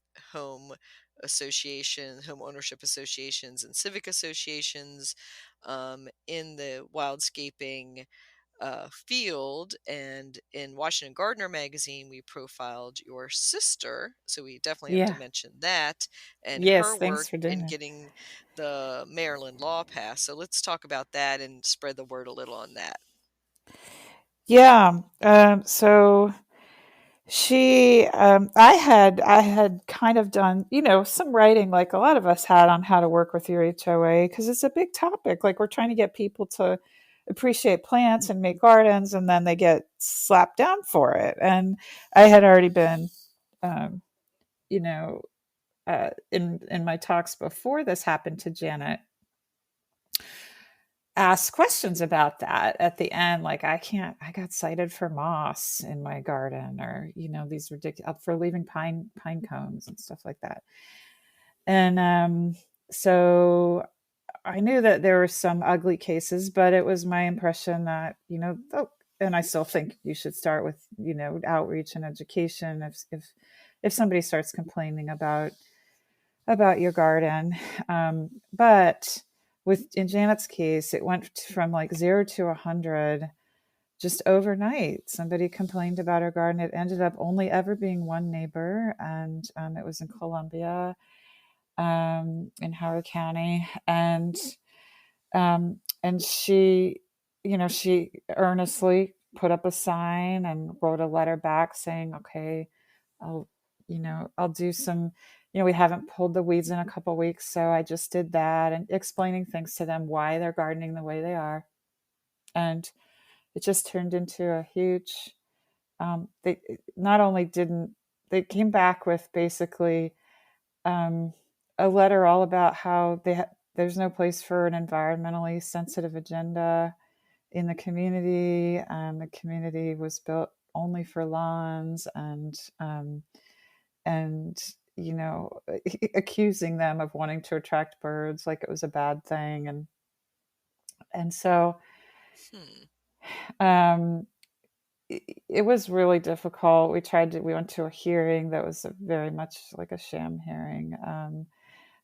S3: home ownership associations, and civic associations, in the wildscaping field. And in Washington Gardener magazine, we profiled your sister. So we definitely have to
S2: Yeah.
S3: mention that and
S2: Yes.
S3: her
S2: Thanks
S3: work
S2: for doing
S3: in
S2: that.
S3: getting the Maryland law passed. So let's talk about that and spread the word a little on that.
S2: Yeah. So I had kind of done, some writing, like a lot of us had, on how to work with your HOA, because it's a big topic. Like, we're trying to get people to appreciate plants and make gardens, and then they get slapped down for it. And I had already been, um, you know, in my talks before this happened to Janet, ask questions about that at the end, like, I got cited for moss in my garden, or these ridiculous, for leaving pine cones and stuff like that. And so I knew that there were some ugly cases, but it was my impression that, and I still think you should start with, outreach and education if somebody starts complaining about your garden. But in Janet's case, it went from like 0 to 100 just overnight, somebody complained about our garden. It ended up only ever being one neighbor, and it was in Columbia, in Howard County, and she, she earnestly put up a sign and wrote a letter back saying, "Okay, I'll, I'll do some." We haven't pulled the weeds in a couple weeks, so I just did that, and explaining things to them why they're gardening the way they are, and it just turned into a huge. They not only didn't they came back with basically a letter all about how there's no place for an environmentally sensitive agenda in the community. The community was built only for lawns, and accusing them of wanting to attract birds like it was a bad thing, and so um, it was really difficult. We went to a hearing that was very much like a sham hearing,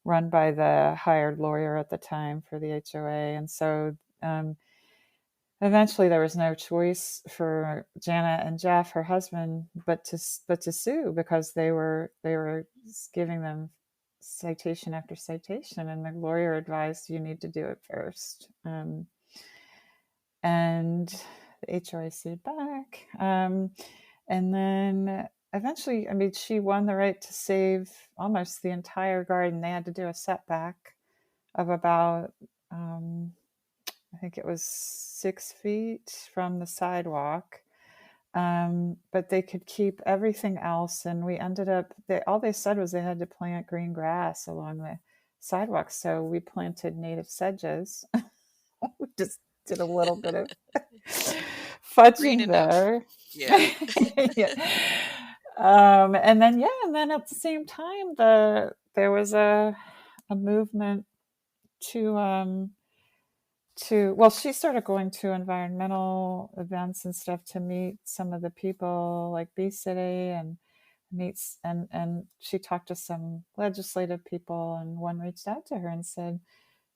S2: run by the hired lawyer at the time for the HOA. And so eventually there was no choice for Jana and Jeff, her husband, but to sue, because they were giving them citation after citation, and the lawyer advised, you need to do it first. And the HOA sued back. And then eventually, she won the right to save almost the entire garden. They had to do a setback of about, I think it was 6 feet from the sidewalk. But they could keep everything else. And we ended up, all they said was they had to plant green grass along the sidewalk. So we planted native sedges. We just did a little bit of fudging there.
S3: Yeah.
S2: Yeah. And then at the same time, there was a movement to well, she started going to environmental events and stuff to meet some of the people like Bee City, and meets and she talked to some legislative people, and one reached out to her and said,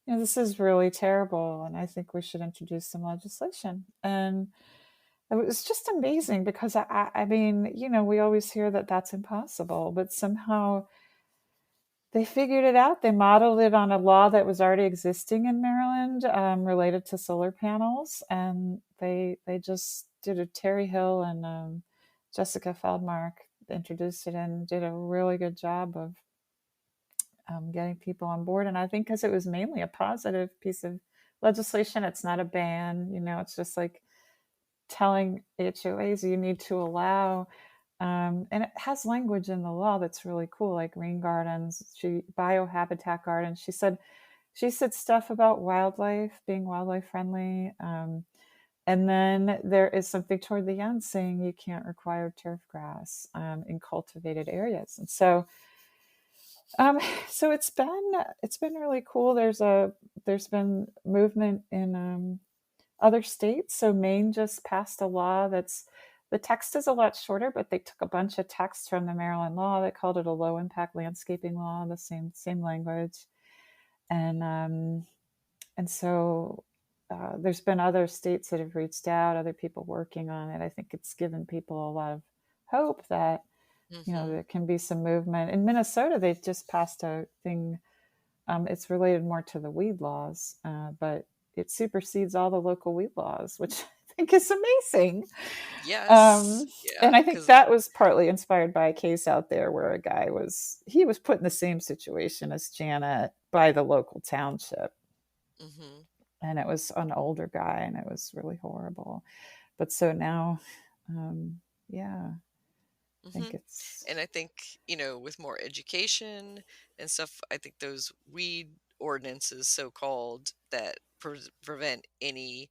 S2: this is really terrible, and I think we should introduce some legislation. And it was just amazing, because we always hear that that's impossible, but somehow they figured it out. They modeled it on a law that was already existing in Maryland, related to solar panels, and they just did a Terry Hill and Jessica Feldmark introduced it and did a really good job of getting people on board. And I think because it was mainly a positive piece of legislation, it's not a ban, it's just like telling HOAs you need to allow, and it has language in the law that's really cool, like rain gardens, biohabitat gardens. She said stuff about wildlife, being wildlife friendly. And then there is something toward the end saying you can't require turf grass in cultivated areas. And so it's been really cool. There's been movement in other states. So Maine just passed a law the text is a lot shorter, but they took a bunch of text from the Maryland law. They called it a low impact landscaping law, the same language. And so there's been other states that have reached out, other people working on it. I think it's given people a lot of hope that there can be some movement. In Minnesota, they've just passed a thing. It's related more to the weed laws, but it supersedes all the local weed laws, which I think is amazing.
S3: Yes.
S2: And I think that was partly inspired by a case out there where a guy was put in the same situation as Janet by the local township. And it was an older guy, and it was really horrible. But so now, I think it's...
S3: And I think, with more education and stuff, I think those weed ordinances, so-called, that prevent any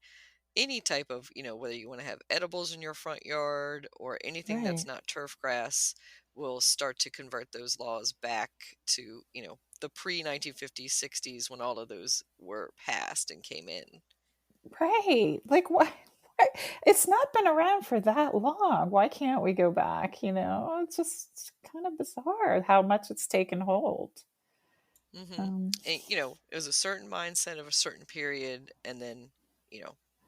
S3: type of, whether you want to have edibles in your front yard or anything that's not turf grass, will start to convert those laws back to, the pre-1950s, 60s, when all of those were passed and came in.
S2: Right. Like, what? It's not been around for that long. Why can't we go back? It's just kind of bizarre how much it's taken hold.
S3: And, it was a certain mindset of a certain period, and then,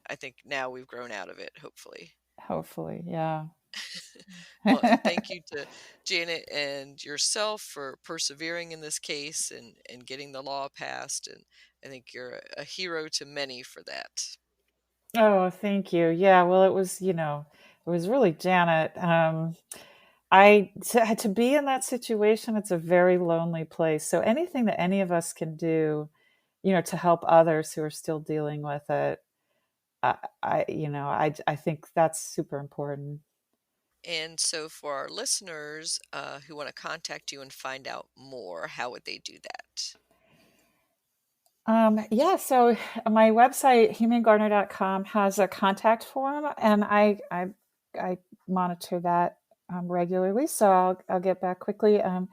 S3: I think now we've grown out of it, hopefully.
S2: Hopefully, yeah.
S3: Well, and thank you to Janet and yourself for persevering in this case and getting the law passed. And I think you're a hero to many for that.
S2: Oh, thank you. Yeah, well, it was, it was really Janet. To be in that situation, it's a very lonely place. So anything that any of us can do, to help others who are still dealing with it, I think that's super important.
S3: And so for our listeners who want to contact you and find out more, how would they do that?
S2: Yeah, so my website, humanegardener.com, has a contact form, and I monitor that regularly, so I'll get back quickly. And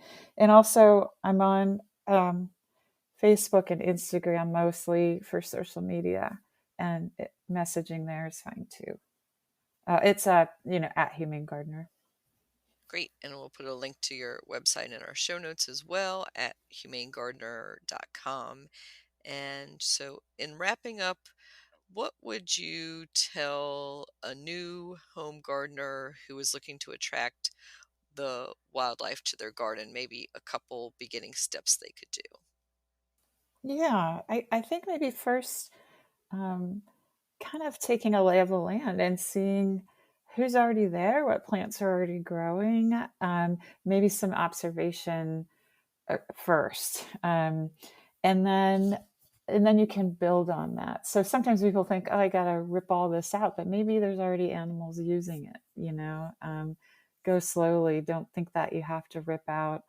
S2: also, I'm on Facebook and Instagram mostly for social media, and messaging there is fine too. It's at Humane Gardener.
S3: Great. And we'll put a link to your website in our show notes as well at humanegardener.com. And so, in wrapping up, what would you tell a new home gardener who is looking to attract the wildlife to their garden? Maybe a couple beginning steps they could do.
S2: Yeah, I think maybe first, kind of taking a lay of the land and seeing who's already there, what plants are already growing, maybe some observation first, and then you can build on that. So sometimes people think, oh, I gotta rip all this out, but maybe there's already animals using it. Go slowly. Don't think that you have to rip out.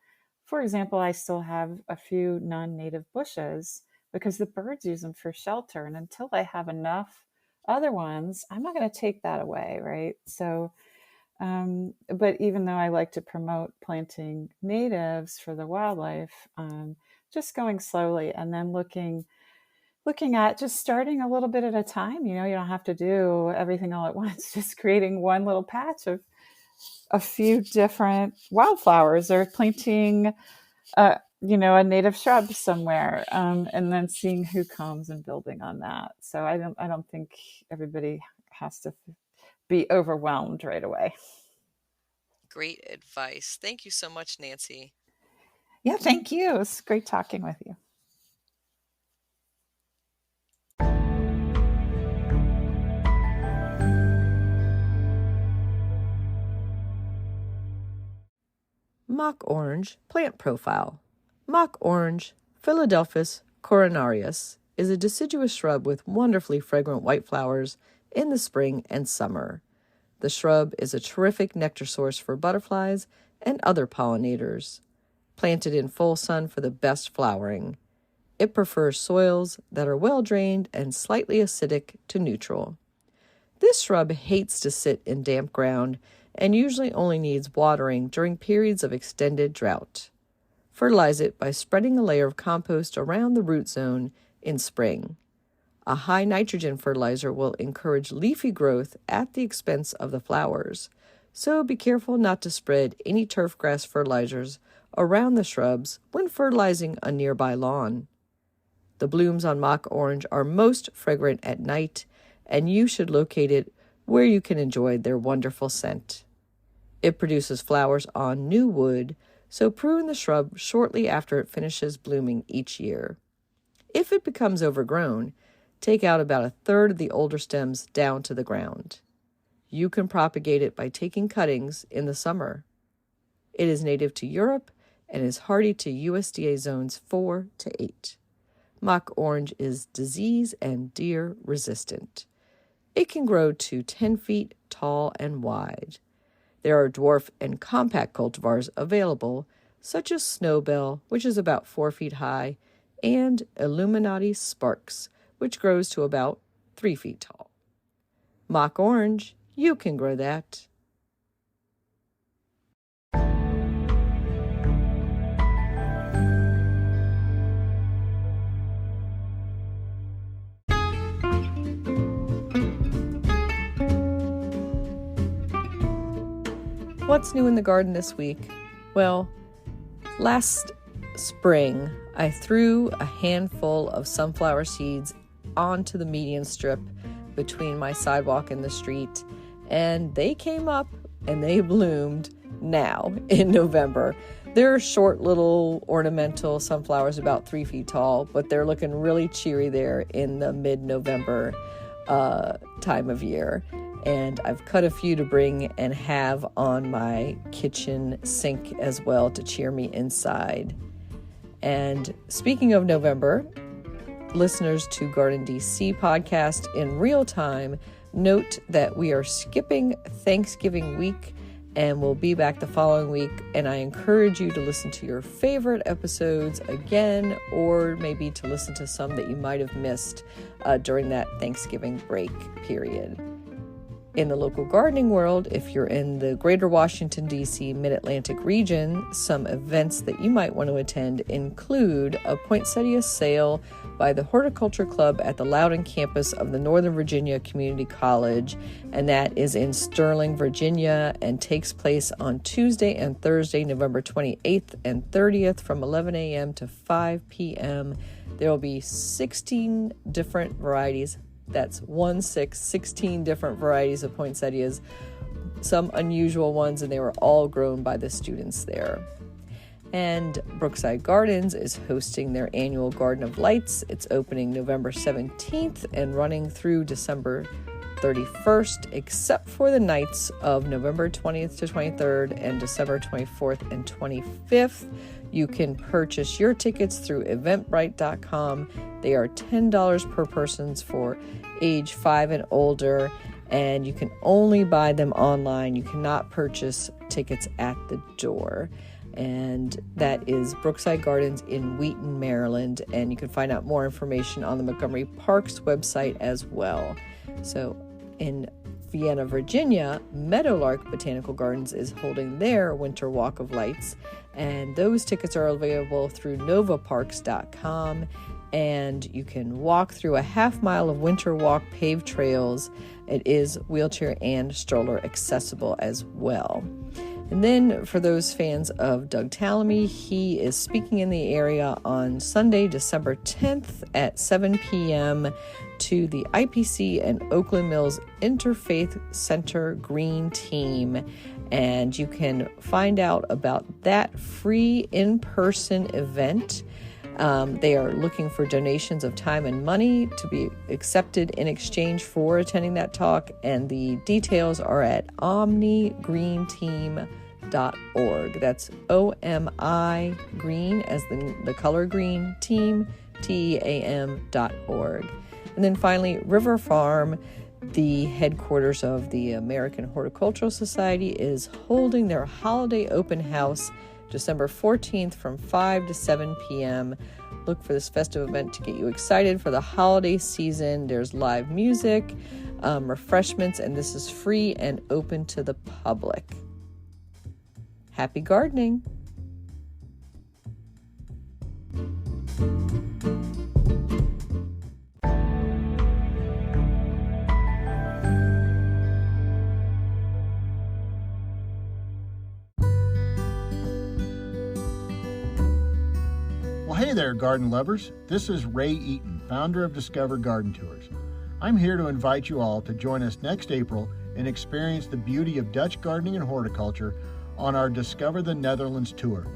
S2: For example, I still have a few non-native bushes because the birds use them for shelter, and until I have enough other ones, I'm not going to take that away, right? So but even though I like to promote planting natives for the wildlife, just going slowly and then looking at just starting a little bit at a time. You don't have to do everything all at once. Just creating one little patch of a few different wildflowers, or planting, a native shrub somewhere, and then seeing who comes and building on that. So I don't think everybody has to be overwhelmed right away.
S3: Great advice. Thank you so much, Nancy.
S2: Yeah, thank you. It's great talking with you.
S1: Mock orange plant profile. Mock orange, Philadelphus coronarius, is a deciduous shrub with wonderfully fragrant white flowers in the spring and summer. The shrub is a terrific nectar source for butterflies and other pollinators. Planted in full sun for the best flowering. It prefers soils that are well drained and slightly acidic to neutral. This shrub hates to sit in damp ground and usually only needs watering during periods of extended drought. Fertilize it by spreading a layer of compost around the root zone in spring. A high nitrogen fertilizer will encourage leafy growth at the expense of the flowers, so be careful not to spread any turfgrass fertilizers around the shrubs when fertilizing a nearby lawn. The blooms on mock orange are most fragrant at night, and you should locate it where you can enjoy their wonderful scent. It produces flowers on new wood, so prune the shrub shortly after it finishes blooming each year. If it becomes overgrown, take out about a third of the older stems down to the ground. You can propagate it by taking cuttings in the summer. It is native to Europe and is hardy to USDA zones 4 to 8. Mock orange is disease and deer resistant. It can grow to 10 feet tall and wide. There are dwarf and compact cultivars available, such as Snowbell, which is about 4 feet high, and Illuminati Sparks, which grows to about 3 feet tall. Mock orange, you can grow that. What's new in the garden this week? Well, last spring, I threw a handful of sunflower seeds onto the median strip between my sidewalk and the street, and they came up and they bloomed now in November. They're short little ornamental sunflowers about 3 feet tall, but they're looking really cheery there in the mid-November time of year. And I've cut a few to bring and have on my kitchen sink as well to cheer me inside. And speaking of November, listeners to GardenDC podcast in real time, note that we are skipping Thanksgiving week and we'll be back the following week. And I encourage you to listen to your favorite episodes again, or maybe to listen to some that you might have missed during that Thanksgiving break period. In the local gardening world, if you're in the greater Washington, D.C. Mid-Atlantic region, some events that you might want to attend include a poinsettia sale by the Horticulture Club at the Loudoun campus of the Northern Virginia Community College, and that is in Sterling, Virginia, and takes place on Tuesday and Thursday, November 28th and 30th from 11 a.m. to 5 p.m. There will be 16 different varieties. That's 16 different varieties of poinsettias, some unusual ones, and they were all grown by the students there. And Brookside Gardens is hosting their annual Garden of Lights. It's opening November 17th and running through December 31st, except for the nights of November 20th to 23rd and December 24th and 25th. You can purchase your tickets through eventbrite.com. They are $10 per person for age 5 and older, and you can only buy them online. You cannot purchase tickets at the door. And that is Brookside Gardens in Wheaton, Maryland. And you can find out more information on the Montgomery Parks website as well. So in Vienna, Virginia, Meadowlark Botanical Gardens is holding their Winter Walk of Lights, and those tickets are available through novaparks.com, and you can walk through a half-mile of winter walk paved trails. It is wheelchair and stroller accessible as well. And then for those fans of Doug Tallamy, he is speaking in the area on Sunday, December 10th at 7 p.m. to the IPC and Oakland Mills Interfaith Center Green Team. And you can find out about that free in-person event. They are looking for donations of time and money to be accepted in exchange for attending that talk. And the details are at omnigreenteam.org. That's OMI green as the color green, team, TEAM.org. And then finally, River Farm, the headquarters of the American Horticultural Society, is holding their holiday open house December 14th from 5 to 7 p.m. Look for this festive event to get you excited for the holiday season. There's live music, refreshments, and this is free and open to the public. Happy gardening!
S4: Well, hey there, garden lovers. This is Ray Eaton, founder of Discover Garden Tours. I'm here to invite you all to join us next April and experience the beauty of Dutch gardening and horticulture on our Discover the Netherlands tour.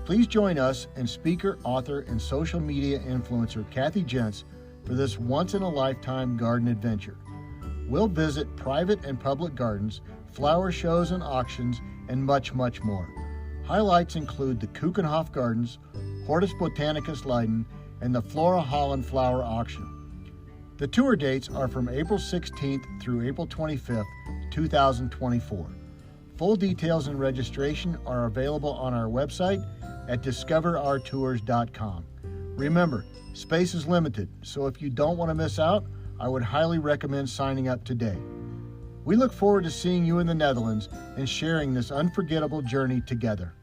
S4: Please join us and speaker, author, and social media influencer Kathy Jentz for this once-in-a-lifetime garden adventure. We'll visit private and public gardens, flower shows and auctions, and much, much more. Highlights include the Keukenhof Gardens, Hortus Botanicus Leiden, and the Flora Holland Flower Auction. The tour dates are from April 16th through April 25th, 2024. Full details and registration are available on our website at discoverourtours.com. Remember, space is limited, so if you don't want to miss out, I would highly recommend signing up today. We look forward to seeing you in the Netherlands and sharing this unforgettable journey together.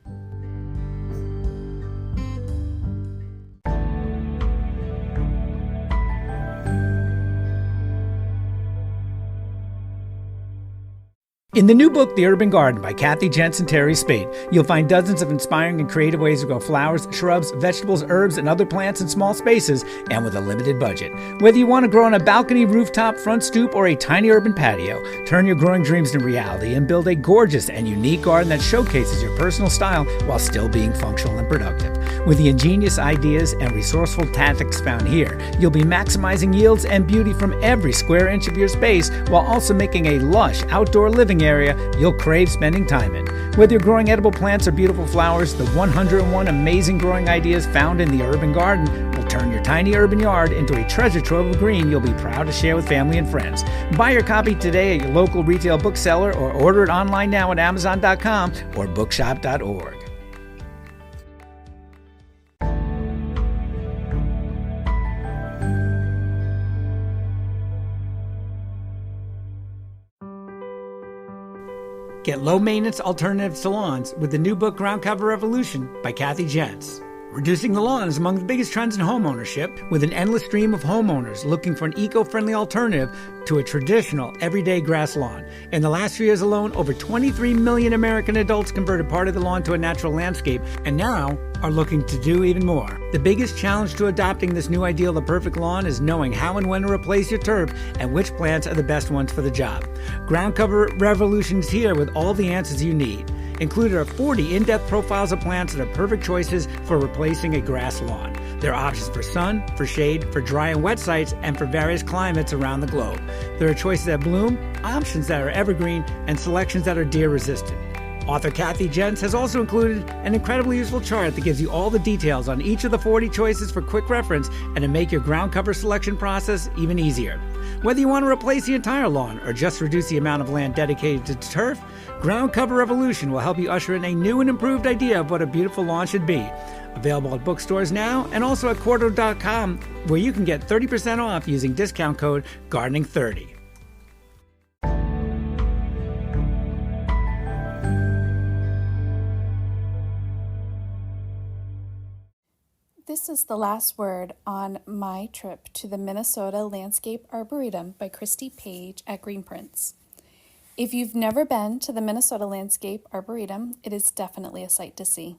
S5: In the new book, The Urban Garden by Kathy Jentz and Terry Spate, you'll find dozens of inspiring and creative ways to grow flowers, shrubs, vegetables, herbs, and other plants in small spaces and with a limited budget. Whether you want to grow on a balcony, rooftop, front stoop, or a tiny urban patio, turn your growing dreams into reality and build a gorgeous and unique garden that showcases your personal style while still being functional and productive. With the ingenious ideas and resourceful tactics found here, you'll be maximizing yields and beauty from every square inch of your space while also making a lush outdoor living area you'll crave spending time in. Whether you're growing edible plants or beautiful flowers, the 101 amazing growing ideas found in the Urban Garden will turn your tiny urban yard into a treasure trove of green you'll be proud to share with family and friends. Buy your copy today at your local retail bookseller or order it online now at Amazon.com or bookshop.org. Get low-maintenance alternatives to lawns with the new book Ground Cover Revolution by Kathy Jentz. Reducing the lawn is among the biggest trends in home ownership, with an endless stream of homeowners looking for an eco-friendly alternative to a traditional, everyday grass lawn. In the last 3 years alone, over 23 million American adults converted part of the lawn to a natural landscape, and now are looking to do even more. The biggest challenge to adopting this new ideal of the perfect lawn is knowing how and when to replace your turf and which plants are the best ones for the job. Ground Cover Revolution is here with all the answers you need. Included are 40 in-depth profiles of plants that are perfect choices for replacing a grass lawn. There are options for sun, for shade, for dry and wet sites, and for various climates around the globe. There are choices that bloom, options that are evergreen, and selections that are deer-resistant. Author Kathy Jentz has also included an incredibly useful chart that gives you all the details on each of the 40 choices for quick reference and to make your ground cover selection process even easier. Whether you want to replace the entire lawn or just reduce the amount of land dedicated to turf, Ground Cover Revolution will help you usher in a new and improved idea of what a beautiful lawn should be. Available at bookstores now and also at Quarto.com, where you can get 30% off using discount code GARDENING30.
S6: This is the last word on my trip to the Minnesota Landscape Arboretum by Christy Page at Green Prints. If you've never been to the Minnesota Landscape Arboretum, it is definitely a sight to see.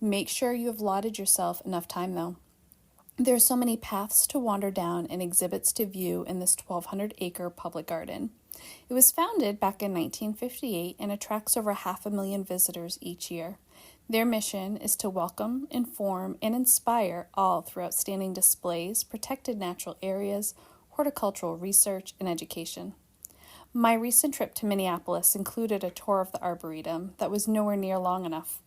S6: Make sure you have allotted yourself enough time though. There are so many paths to wander down and exhibits to view in this 1,200-acre public garden. It was founded back in 1958 and attracts over 500,000 visitors each year. Their mission is to welcome, inform, and inspire all through outstanding displays, protected natural areas, horticultural research, and education. My recent trip to Minneapolis included a tour of the Arboretum that was nowhere near long enough.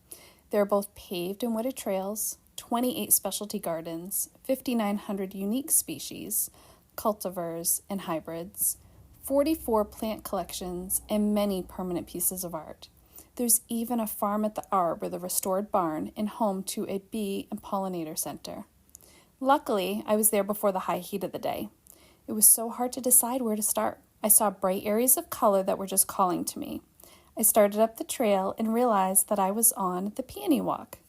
S6: There are both paved and wooded trails, 28 specialty gardens, 5,900 unique species, cultivars, and hybrids, 44 plant collections, and many permanent pieces of art. There's even a farm at the Arb with a restored barn and home to a bee and pollinator center. Luckily, I was there before the high heat of the day. It was so hard to decide where to start. I saw bright areas of color that were just calling to me. I started up the trail and realized that I was on the Peony Walk.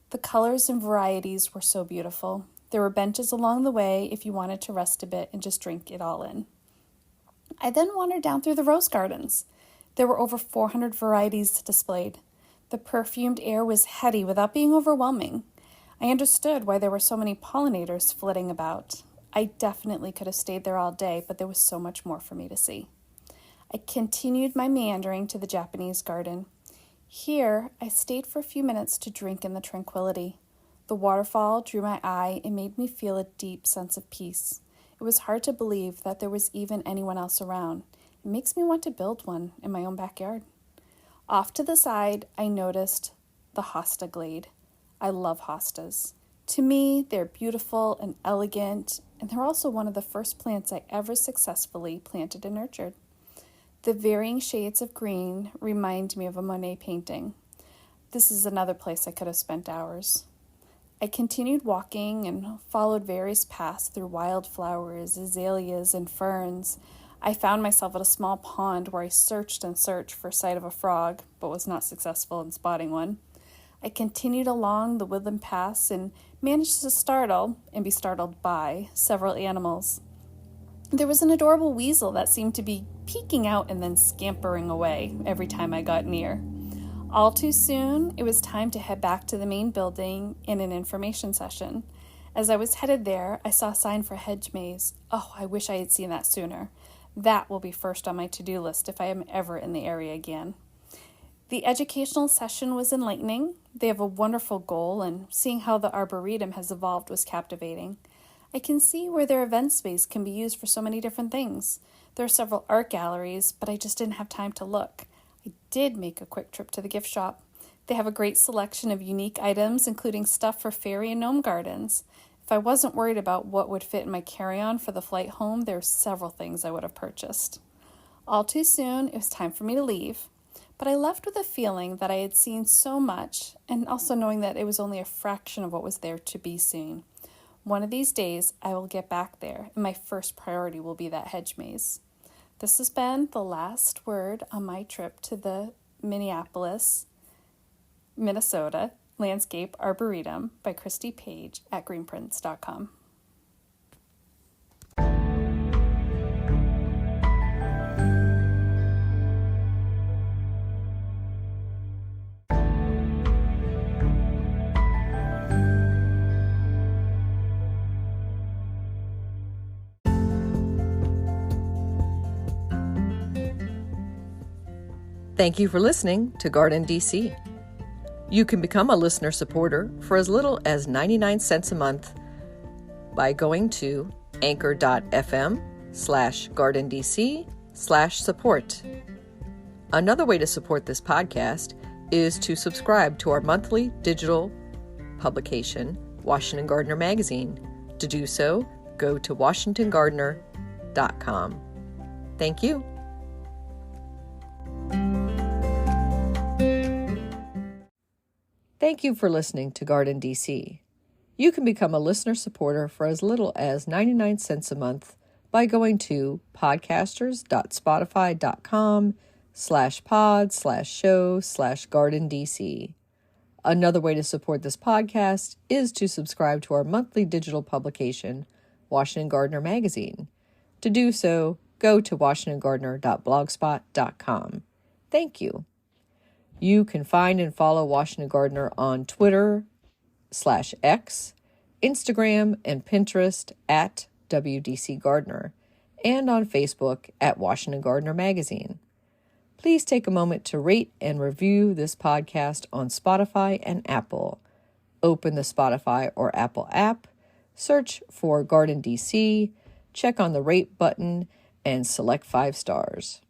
S6: The colors and varieties were so beautiful. There were benches along the way if you wanted to rest a bit and just drink it all in. I then wandered down through the rose gardens. There were over 400 varieties displayed. The perfumed air was heady without being overwhelming. I understood why there were so many pollinators flitting about. I definitely could have stayed there all day, but there was so much more for me to see. I continued my meandering to the Japanese garden. Here, I stayed for a few minutes to drink in the tranquility. The waterfall drew my eye and made me feel a deep sense of peace. It was hard to believe that there was even anyone else around. It makes me want to build one in my own backyard. Off to the side, I noticed the hosta glade. I love hostas. To me, they're beautiful and elegant, and they're also one of the first plants I ever successfully planted and nurtured. The varying shades of green remind me of a Monet painting. This is another place I could have spent hours. I continued walking and followed various paths through wildflowers, azaleas, and ferns. I found myself at a small pond where I searched and searched for sight of a frog, but was not successful in spotting one. I continued along the woodland paths and managed to startle and be startled by several animals. There was an adorable weasel that seemed to be peeking out and then scampering away every time I got near. All too soon, it was time to head back to the main building in an information session. As I was headed there, I saw a sign for hedge maze. Oh, I wish I had seen that sooner. That will be first on my to-do list if I am ever in the area again. The educational session was enlightening. They have a wonderful goal, and seeing how the Arboretum has evolved was captivating. I can see where their event space can be used for so many different things. There are several art galleries, but I just didn't have time to look. I did make a quick trip to the gift shop. They have a great selection of unique items, including stuff for fairy and gnome gardens. If I wasn't worried about what would fit in my carry-on for the flight home, there are several things I would have purchased. All too soon, it was time for me to leave. But I left with a feeling that I had seen so much, and also knowing that it was only a fraction of what was there to be seen. One of these days, I will get back there, and my first priority will be that hedge maze. This has been the last word on my trip to the Minneapolis, Minnesota Landscape Arboretum by Christy Page at greenprints.com.
S1: Thank you for listening to GardenDC. You can become a listener supporter for as little as 99 cents a month by going to anchor.fm/GardenDC/support. Another way to support this podcast is to subscribe to our monthly digital publication, Washington Gardener Magazine. To do so, go to washingtongardener.com. Thank you. Thank you for listening to GardenDC. You can become a listener supporter for as little as 99 cents a month by going to podcasters.spotify.com/pod/show/GardenDC. Another way to support this podcast is to subscribe to our monthly digital publication, Washington Gardener Magazine. To do so, go to washingtongardener.blogspot.com. Thank you. You can find and follow Washington Gardener on Twitter /X, Instagram, and Pinterest at WDC Gardener, and on Facebook at Washington Gardener Magazine. Please take a moment to rate and review this podcast on Spotify and Apple. Open the Spotify or Apple app, search for GardenDC, check on the rate button, and select 5 stars.